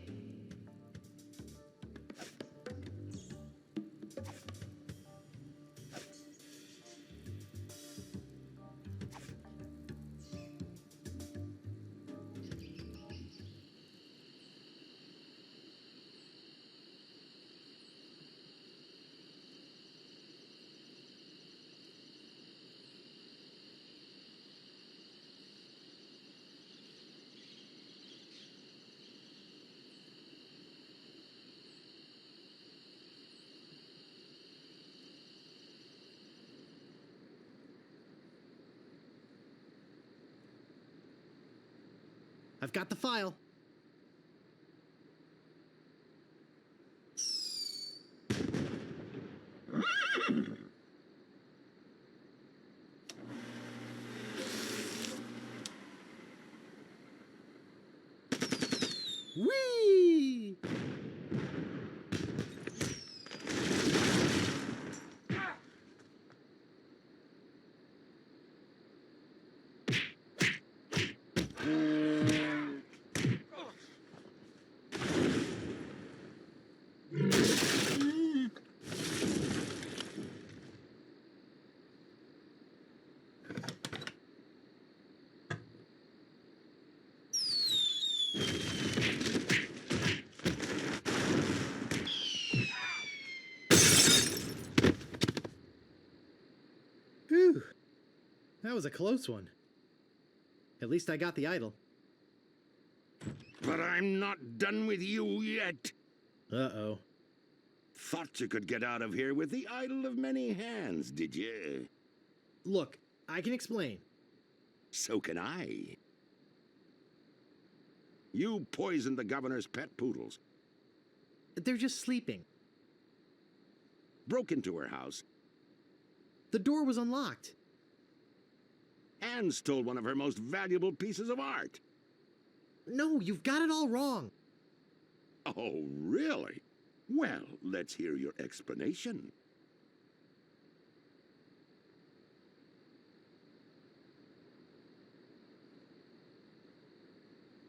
I've got the file. Whee! Whew. That was a close one. At least I got the idol. But I'm not done with you yet. Uh-oh. Thought you could get out of here with the idol of many hands, did you? Look, I can explain. So can I. You poisoned the governor's pet poodles, They're just sleeping. broke into her house, The door was unlocked. and stole one of her most valuable pieces of art. No, you've got it all wrong. Oh, really? Well, let's hear your explanation.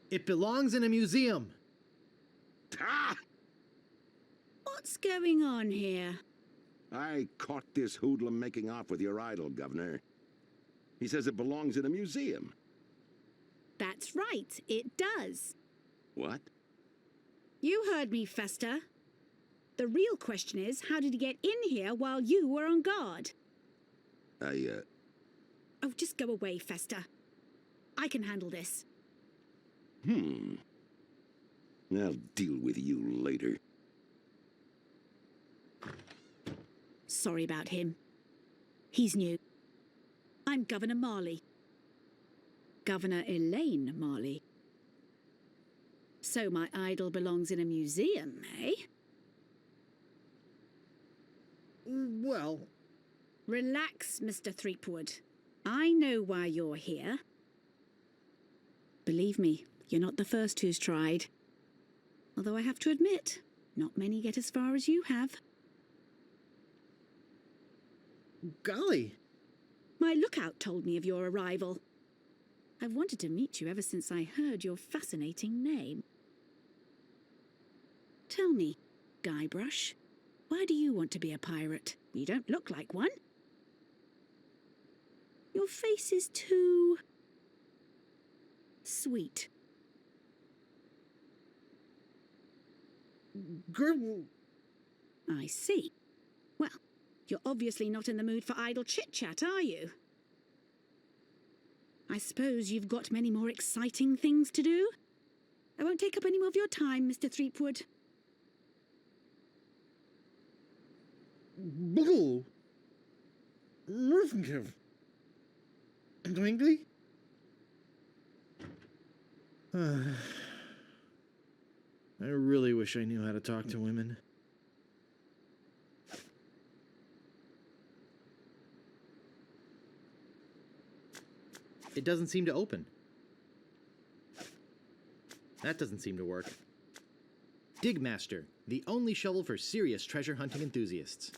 It belongs in a museum. Ah! What's going on here? I caught this hoodlum making off with your idol, Governor. He says it belongs in a museum. That's right, it does. What? You heard me, Fester. The real question is, how did he get in here while you were on guard? Oh, just go away, Fester. I can handle this. I'll deal with you later. Sorry about him. He's new. I'm Governor Marley. Governor Elaine Marley. So my idol belongs in a museum, eh? Well, Relax, Mr. Threepwood. I know why you're here. Believe me, you're not the first who's tried. Although I have to admit, not many get as far as you have. golly. My lookout told me of your arrival. I've wanted to meet you ever since I heard your fascinating name. Tell me, Guybrush, why do you want to be a pirate? You don't look like one. Your face is too sweet. I see. Well, you're obviously not in the mood for idle chit-chat, are you? I suppose you've got many more exciting things to do? I won't take up any more of your time, Mr. Threepwood. Blue. Rufenkiv. Dwingly? I really wish I knew how to talk to women. It doesn't seem to open. That doesn't seem to work. Digmaster, the only shovel for serious treasure hunting enthusiasts.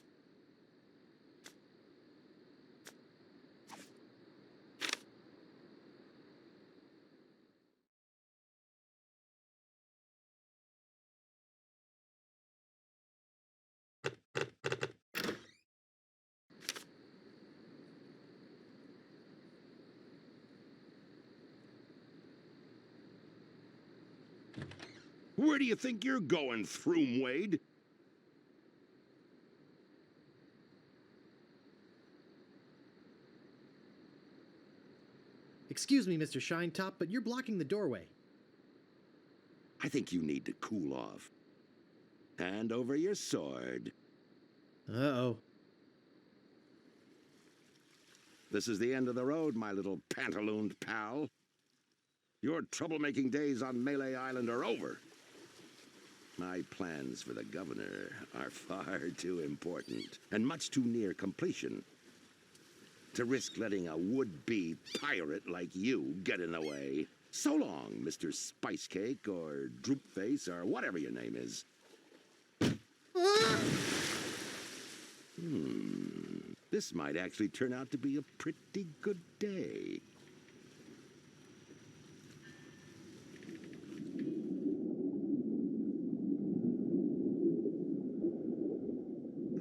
Where do you think you're going, Throomwade? Excuse me, Mr. Shinetop, but you're blocking the doorway. I think you need to cool off. Hand over your sword. Uh-oh. This is the end of the road, my little pantalooned pal. Your troublemaking days on Melee Island are over. My plans for the governor are far too important and much too near completion to risk letting a would-be pirate like you get in the way. So long, Mr. Spicecake or Droopface or whatever your name is. This might actually turn out to be a pretty good day.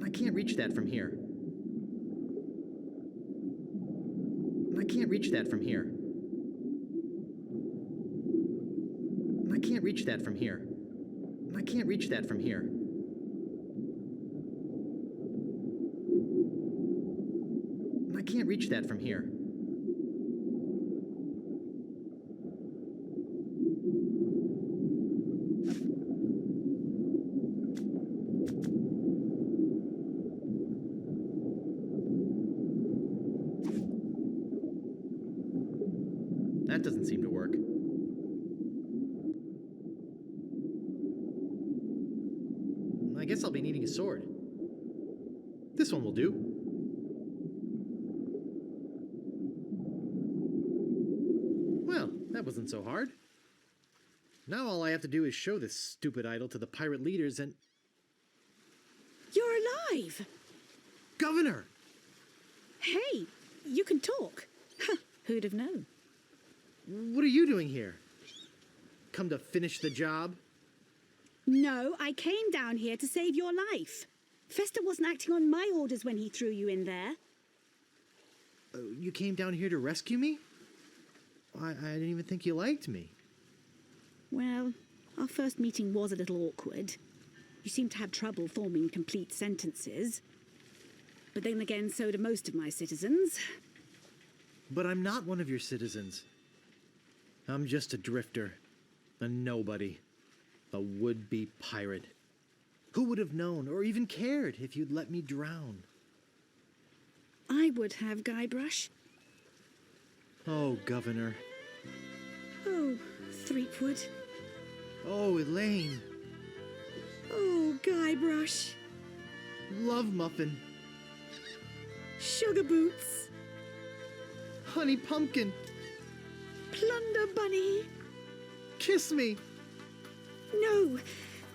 I can't reach that from here. I can't reach that from here. I can't reach that from here. I can't reach that from here. I can't reach that from here. That doesn't seem to work. I guess I'll be needing a sword. This one will do. Well, that wasn't so hard. Now all I have to do is show this stupid idol to the pirate leaders and... You're alive! Governor! Hey, you can talk. Who'd have known? What are you doing here? Come to finish the job? No, I came down here to save your life. Fester wasn't acting on my orders when he threw you in there. You came down here to rescue me? I didn't even think you liked me. Well, our first meeting was a little awkward. You seemed to have trouble forming complete sentences. But then again, so do most of my citizens. But I'm not one of your citizens. I'm just a drifter, a nobody, a would-be pirate. Who would have known or even cared if you'd let me drown? I would have, Guybrush. Oh, Governor. Oh, Threepwood. Oh, Elaine. Oh, Guybrush. Love Muffin. Sugar Boots. Honey Pumpkin. Plunder Bunny. Kiss me. No,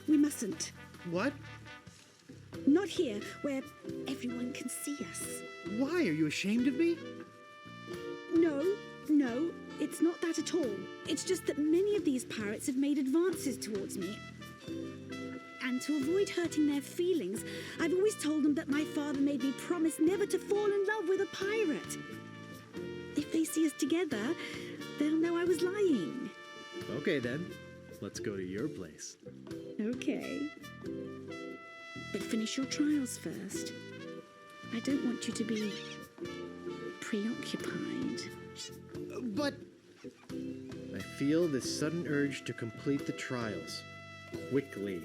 we mustn't. What? Not here, where everyone can see us. Why? Are you ashamed of me? No, it's not that at all. It's just that many of these pirates have made advances towards me. And to avoid hurting their feelings, I've always told them that my father made me promise never to fall in love with a pirate. If they see us together, they'll know I was lying. Okay, then. Let's go to your place. Okay. But finish your trials first. I don't want you to be preoccupied. But I feel this sudden urge to complete the trials. Quickly.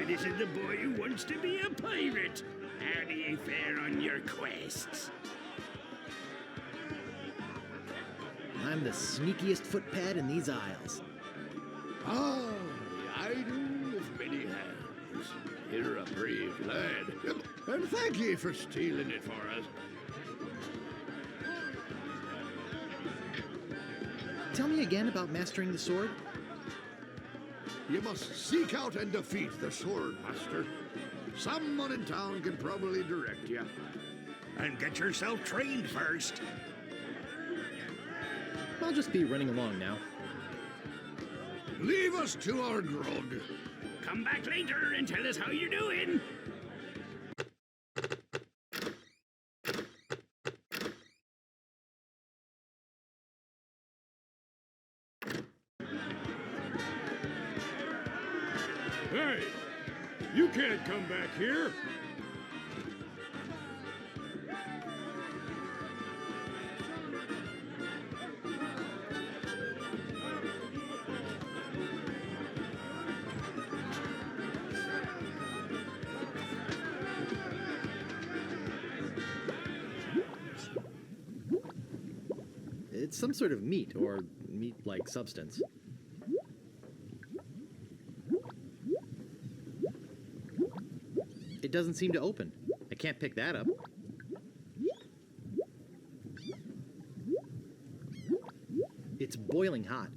This is the boy who wants to be a pirate. How do you fare on your quests? I'm the sneakiest footpad in these isles. Ah, the idol of many hands. You're a brave lad. And thank ye for stealing it for us. Tell me again about mastering the sword. You must seek out and defeat the sword master. Someone in town can probably direct you. And get yourself trained first. I'll just be running along now. Leave us to our grog. Come back later and tell us how you're doing. Hey, you can't come back here. It's some sort of meat, or meat-like substance. It doesn't seem to open. I can't pick that up. It's boiling hot.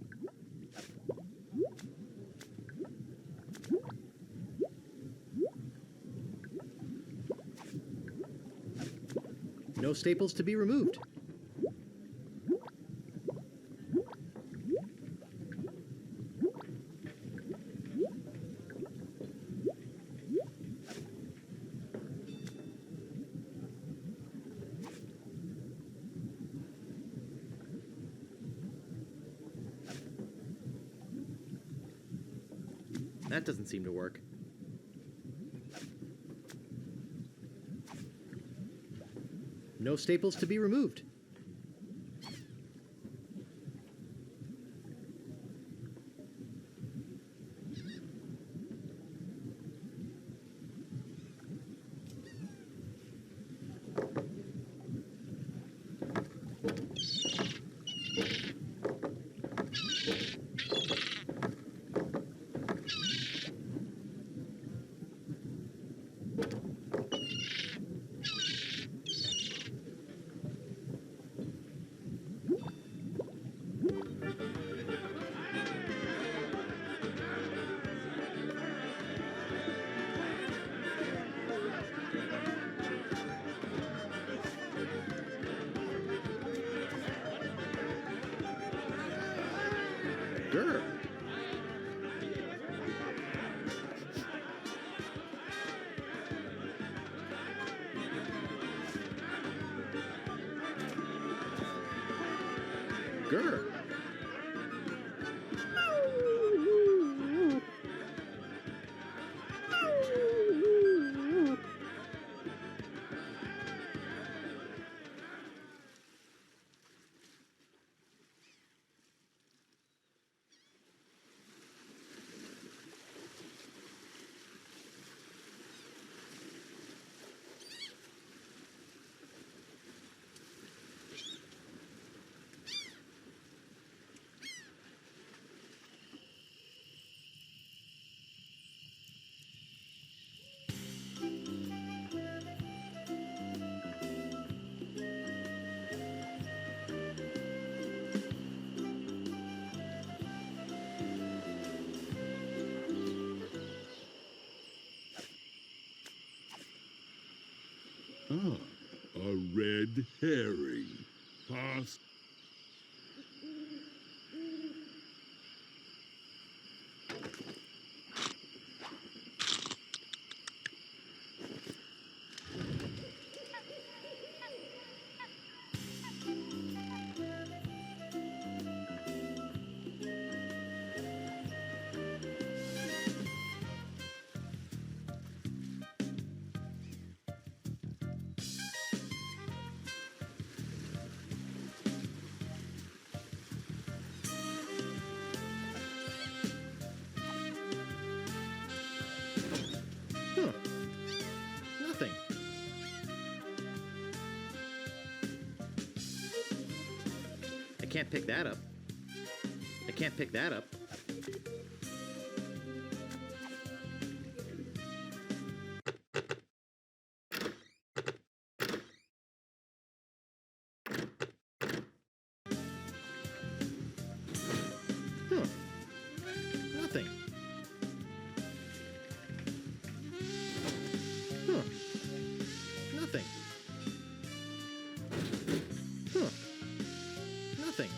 No staples to be removed. That doesn't seem to work. No staples to be removed. Grr. Grr. Ah, a red herring. Pass. can't pick that up. I can't pick that up. Huh. Nothing. Huh. Nothing. Huh. Nothing.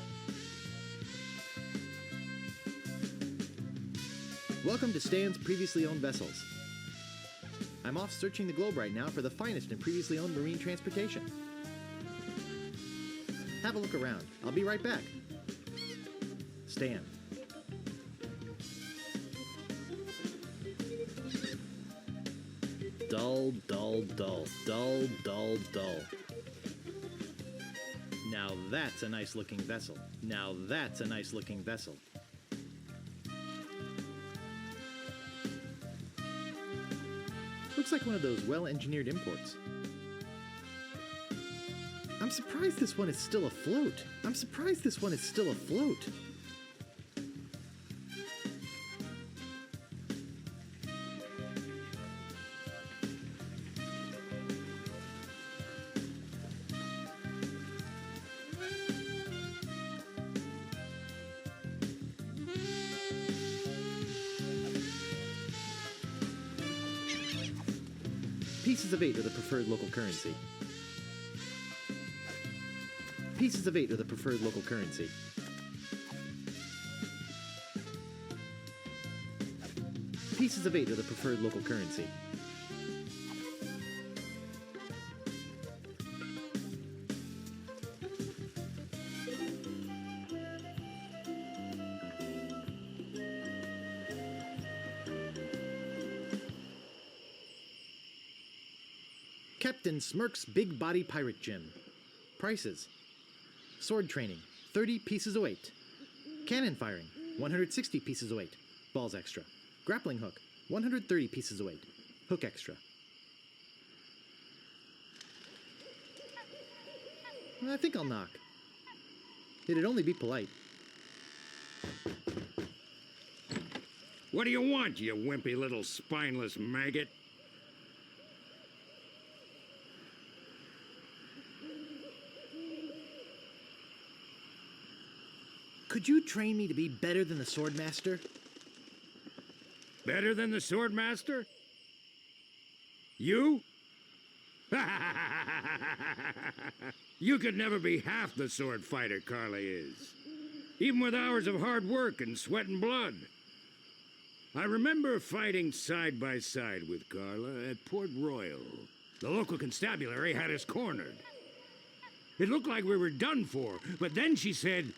Welcome to Stan's Previously Owned Vessels. I'm off searching the globe right now for the finest in previously owned marine transportation. Have a look around. I'll be right back. Stan. Dull, dull, dull, dull, dull, dull. Now that's a nice looking vessel. Now that's a nice looking vessel. Looks like one of those well-engineered imports. I'm surprised this one is still afloat. I'm surprised this one is still afloat. Pieces of 8 are the preferred local currency. Pieces of 8 are the preferred local currency. Pieces of 8 are the preferred local currency. Captain Smirk's Big Body Pirate Gym. Prices. Sword training, 30 pieces of weight. Cannon firing, 160 pieces of weight. Balls extra. Grappling hook, 130 pieces of weight. Hook extra. I think I'll knock. It'd only be polite. What do you want, you wimpy little spineless maggot? Could you train me to be better than the Swordmaster? Better than the Swordmaster? You? You could never be half the sword fighter Carla is. Even with hours of hard work and sweat and blood. I remember fighting side by side with Carla at Port Royal. The local constabulary had us cornered. It looked like we were done for, but then she said,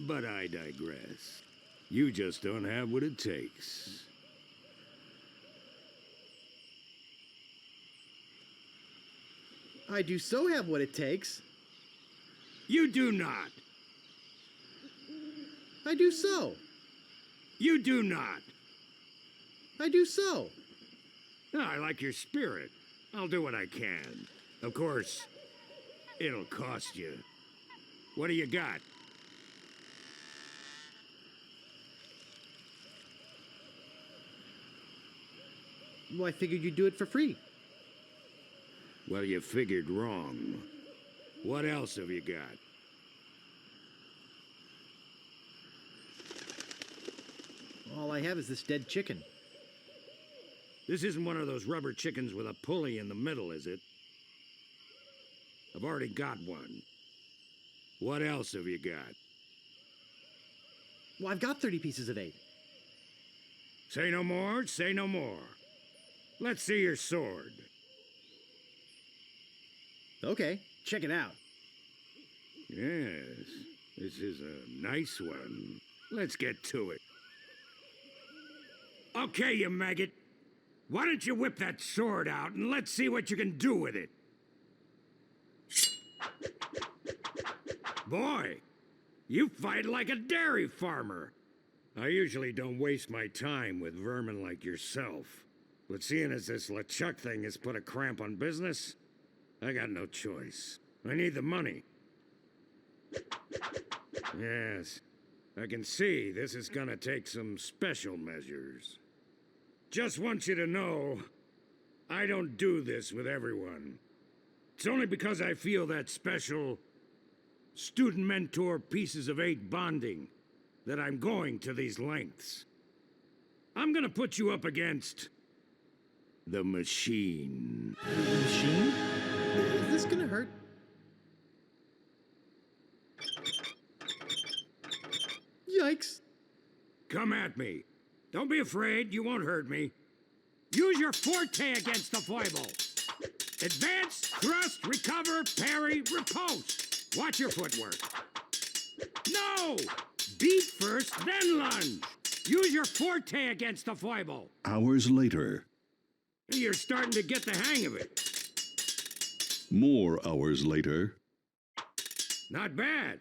"But I digress. You just don't have what it takes." I do so have what it takes. You do not. I do so. You do not. I do so. No, I like your spirit. I'll do what I can. Of course, it'll cost you. What do you got? Well, I figured you'd do it for free. Well, you figured wrong. What else have you got? All I have is this dead chicken. This isn't one of those rubber chickens with a pulley in the middle, is it? I've already got one. What else have you got? Well, I've got 30 pieces of 8. Say no more, say no more. Let's see your sword. Okay, check it out. Yes, this is a nice one. Let's get to it. Okay, you maggot. Why don't you whip that sword out and let's see what you can do with it? Boy, you fight like a dairy farmer. I usually don't waste my time with vermin like yourself. But seeing as this LeChuck thing has put a cramp on business, I got no choice. I need the money. Yes, I can see this is gonna take some special measures. Just want you to know, I don't do this with everyone. It's only because I feel that special student mentor pieces of 8 bonding that I'm going to these lengths. I'm gonna put you up against the machine. The machine? Is this gonna hurt? Yikes. Come at me. Don't be afraid, you won't hurt me. Use your forte against the foible. Advance, thrust, recover, parry, riposte. Watch your footwork. No! Beat first, then lunge. Use your forte against the foible. Hours later. You're starting to get the hang of it. More hours later. Not bad.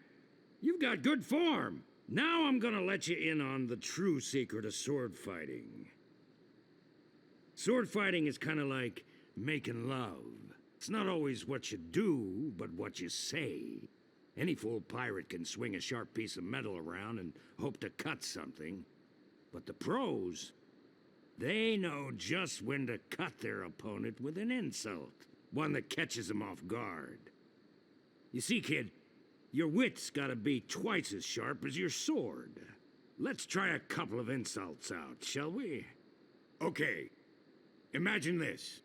You've got good form. Now I'm gonna let you in on the true secret of sword fighting. Sword fighting is kind of like making love. It's not always what you do, but what you say. Any fool pirate can swing a sharp piece of metal around and hope to cut something. But the pros, they know just when to cut their opponent with an insult. One that catches them off guard. You see, kid, your wit's gotta be twice as sharp as your sword. Let's try a couple of insults out, shall we? Okay, imagine this.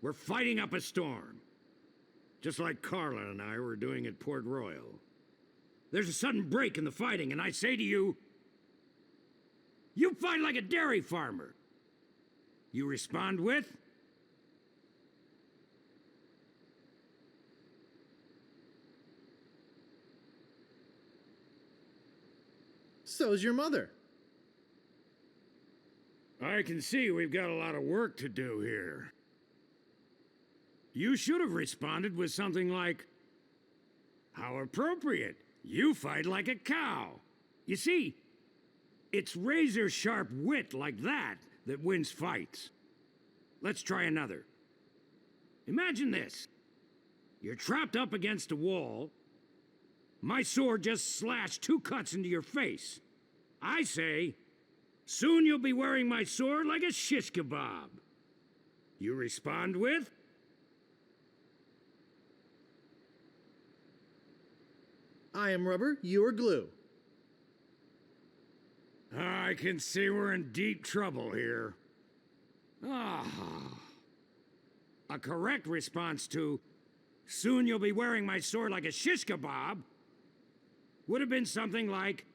We're fighting up a storm. Just like Carla and I were doing at Port Royal. There's a sudden break in the fighting, and I say to you, you fight like a dairy farmer. You respond with, So's your mother. I can see we've got a lot of work to do here. You should have responded with something like, how appropriate. You fight like a cow. You see, it's razor-sharp wit like that that wins fights. Let's try another. Imagine this. You're trapped up against a wall. My sword just slashed 2 cuts into your face. I say, soon you'll be wearing my sword like a shish kebab. You respond with, I am rubber, you are glue. I can see we're in deep trouble here. Ah. A correct response to, soon you'll be wearing my sword like a shish kebab, would have been something like,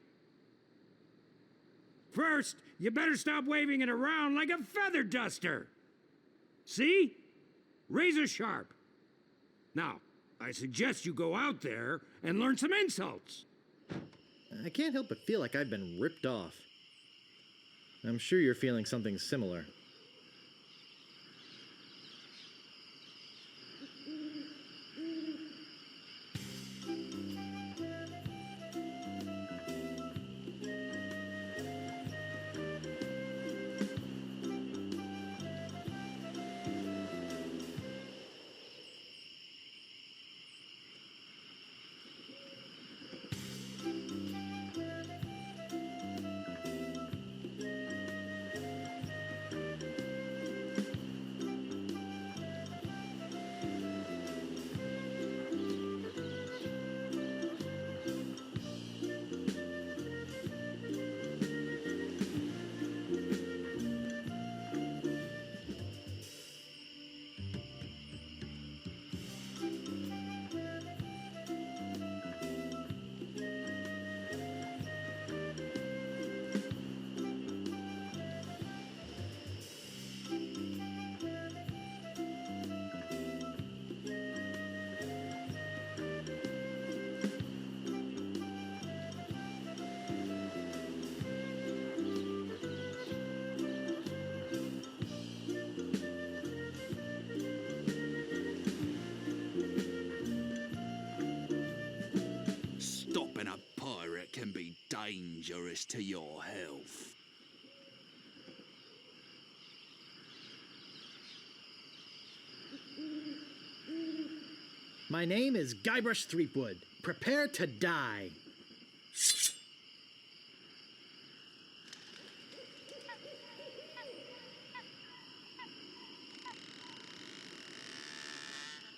first, you better stop waving it around like a feather duster. See? Razor sharp. Now, I suggest you go out there and learn some insults. I can't help but feel like I've been ripped off. I'm sure you're feeling something similar. Stopping a pirate can be dangerous to your health. My name is Guybrush Threepwood. Prepare to die.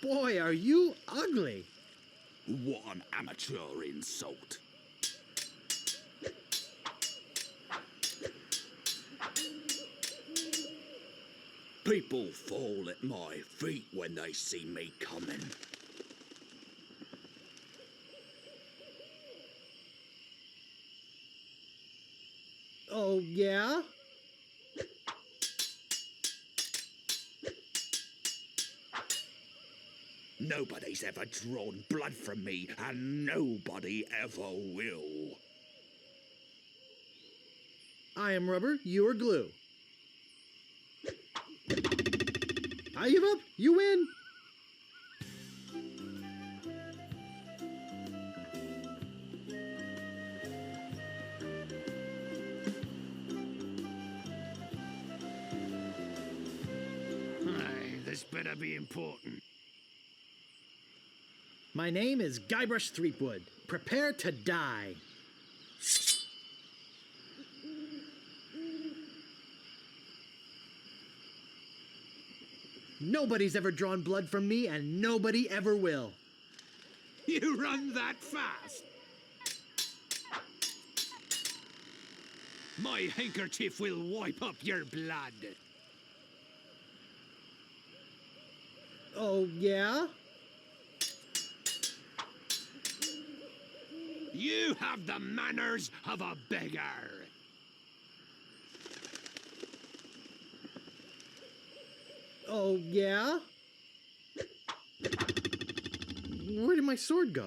Boy, are you ugly. What an amateur insult. People fall at my feet when they see me coming. Oh, yeah? Nobody's ever drawn blood from me, and nobody ever will. I am rubber, you are glue. I give up, you win. Aye, this better be important. My name is Guybrush Threepwood. Prepare to die. Nobody's ever drawn blood from me, and nobody ever will. You run that fast? My handkerchief will wipe up your blood. Oh, yeah? You have the manners of a beggar. Oh, yeah? Where did my sword go?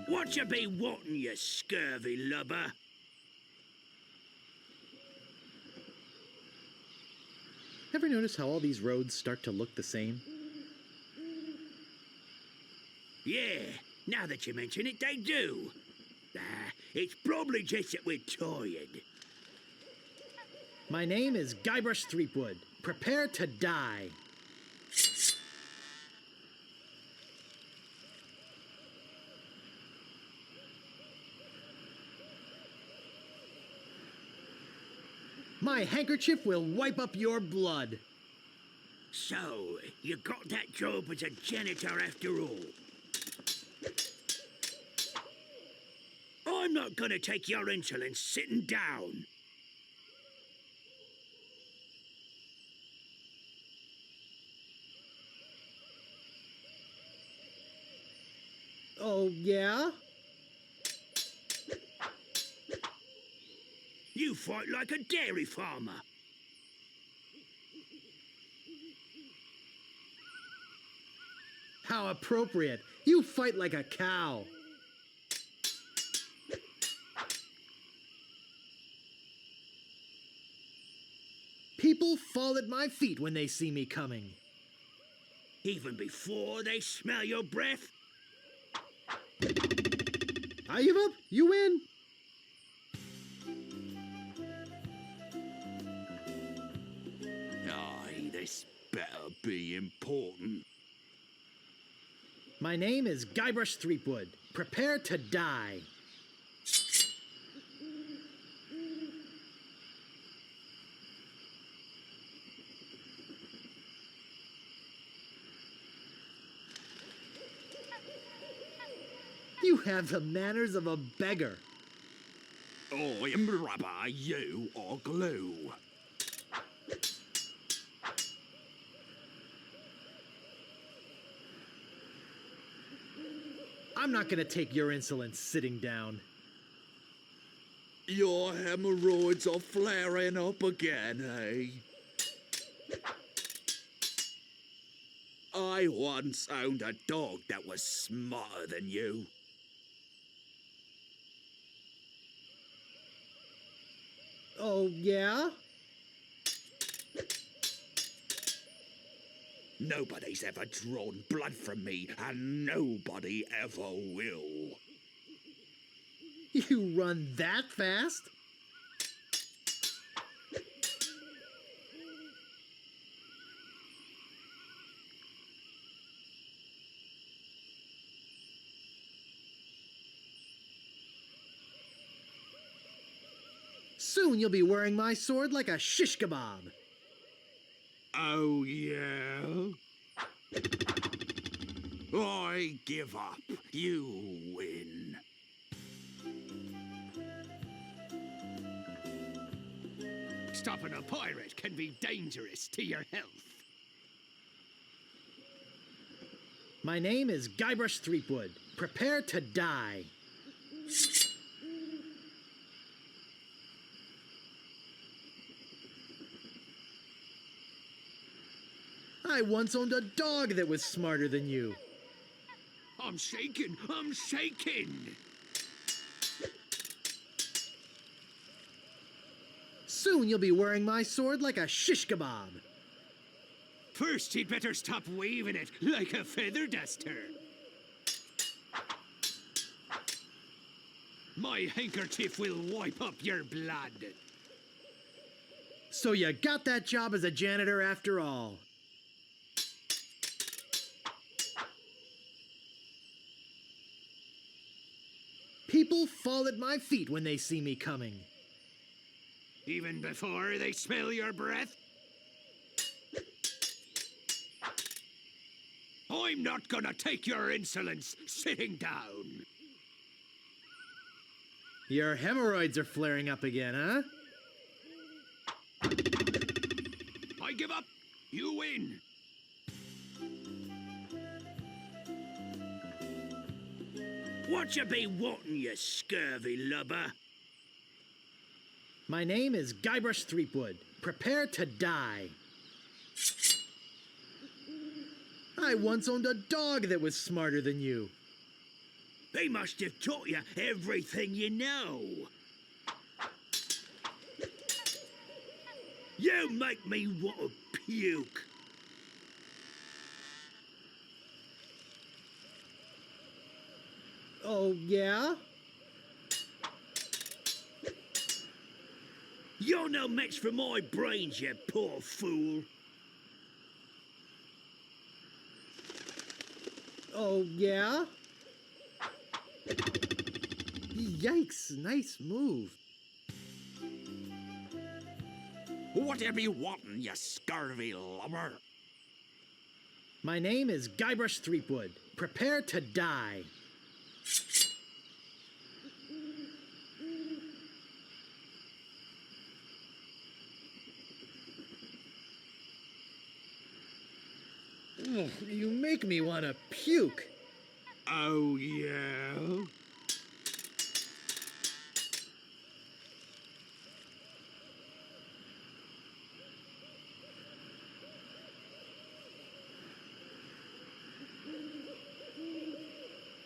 What you be wanting, you scurvy lubber? Ever notice how all these roads start to look the same? Yeah, now that you mention it, they do. It's probably just that we're tired. My name is Guybrush Threepwood. Prepare to die. My handkerchief will wipe up your blood. So, you got that job as a janitor after all. I'm not gonna take your insolence sitting down. Oh, yeah? You fight like a dairy farmer. How appropriate. You fight like a cow. People fall at my feet when they see me coming. Even before they smell your breath? I give up. You win. Aye, this better be important. My name is Guybrush Threepwood. Prepare to die. You have the manners of a beggar. I am rubber, you are glue. I'm not gonna take your insolence sitting down. Your hemorrhoids are flaring up again, eh? I once owned a dog that was smarter than you. Oh, yeah? Nobody's ever drawn blood from me, and nobody ever will. You run that fast? Soon you'll be wearing my sword like a shish kebab. Oh, yeah? I give up. You win. Stopping a pirate can be dangerous to your health. My name is Guybrush Threepwood. Prepare to die. I once owned a dog that was smarter than you. I'm shaking! I'm shaking! Soon you'll be wearing my sword like a shish kebab. First, you'd better stop waving it like a feather duster. My handkerchief will wipe up your blood. So you got that job as a janitor after all. People fall at my feet when they see me coming. Even before they smell your breath? I'm not gonna take your insolence sitting down. Your hemorrhoids are flaring up again, huh? I give up. You win. What you be wanting, you scurvy lubber? My name is Guybrush Threepwood. Prepare to die. I once owned a dog that was smarter than you. They must have taught you everything you know. You make me want to puke. Oh, yeah? You're no match for my brains, you poor fool. Oh, yeah? Yikes, nice move. Whatever you wantin', you scurvy lubber? My name is Guybrush Threepwood. Prepare to die. Ugh, you make me want to puke. Oh, yeah?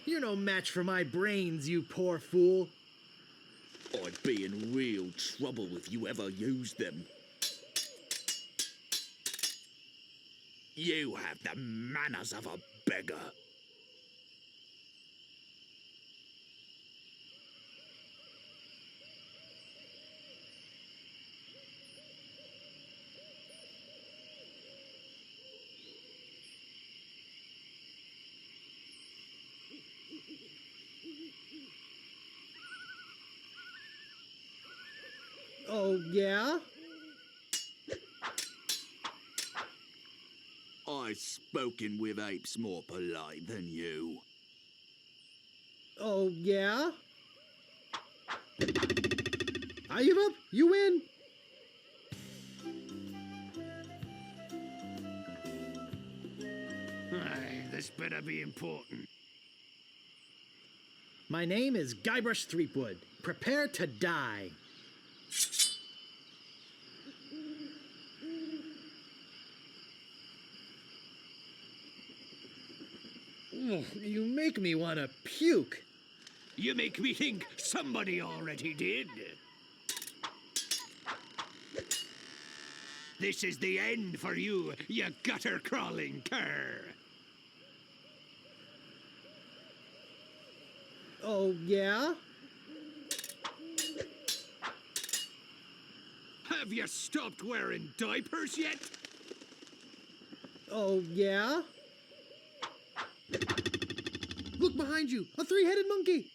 You're no match for my brains, you poor fool. I'd be in real trouble if you ever used them. You have the manners of a beggar. Oh, yeah? I've spoken with apes more polite than you. Oh, yeah? I give up. You win. Aye, this better be important. My name is Guybrush Threepwood. Prepare to die. Ugh, you make me want to puke. You make me think somebody already did. This is the end for you, you gutter-crawling cur. Oh, yeah? Have you stopped wearing diapers yet? Oh, yeah? Look behind you! A three-headed monkey!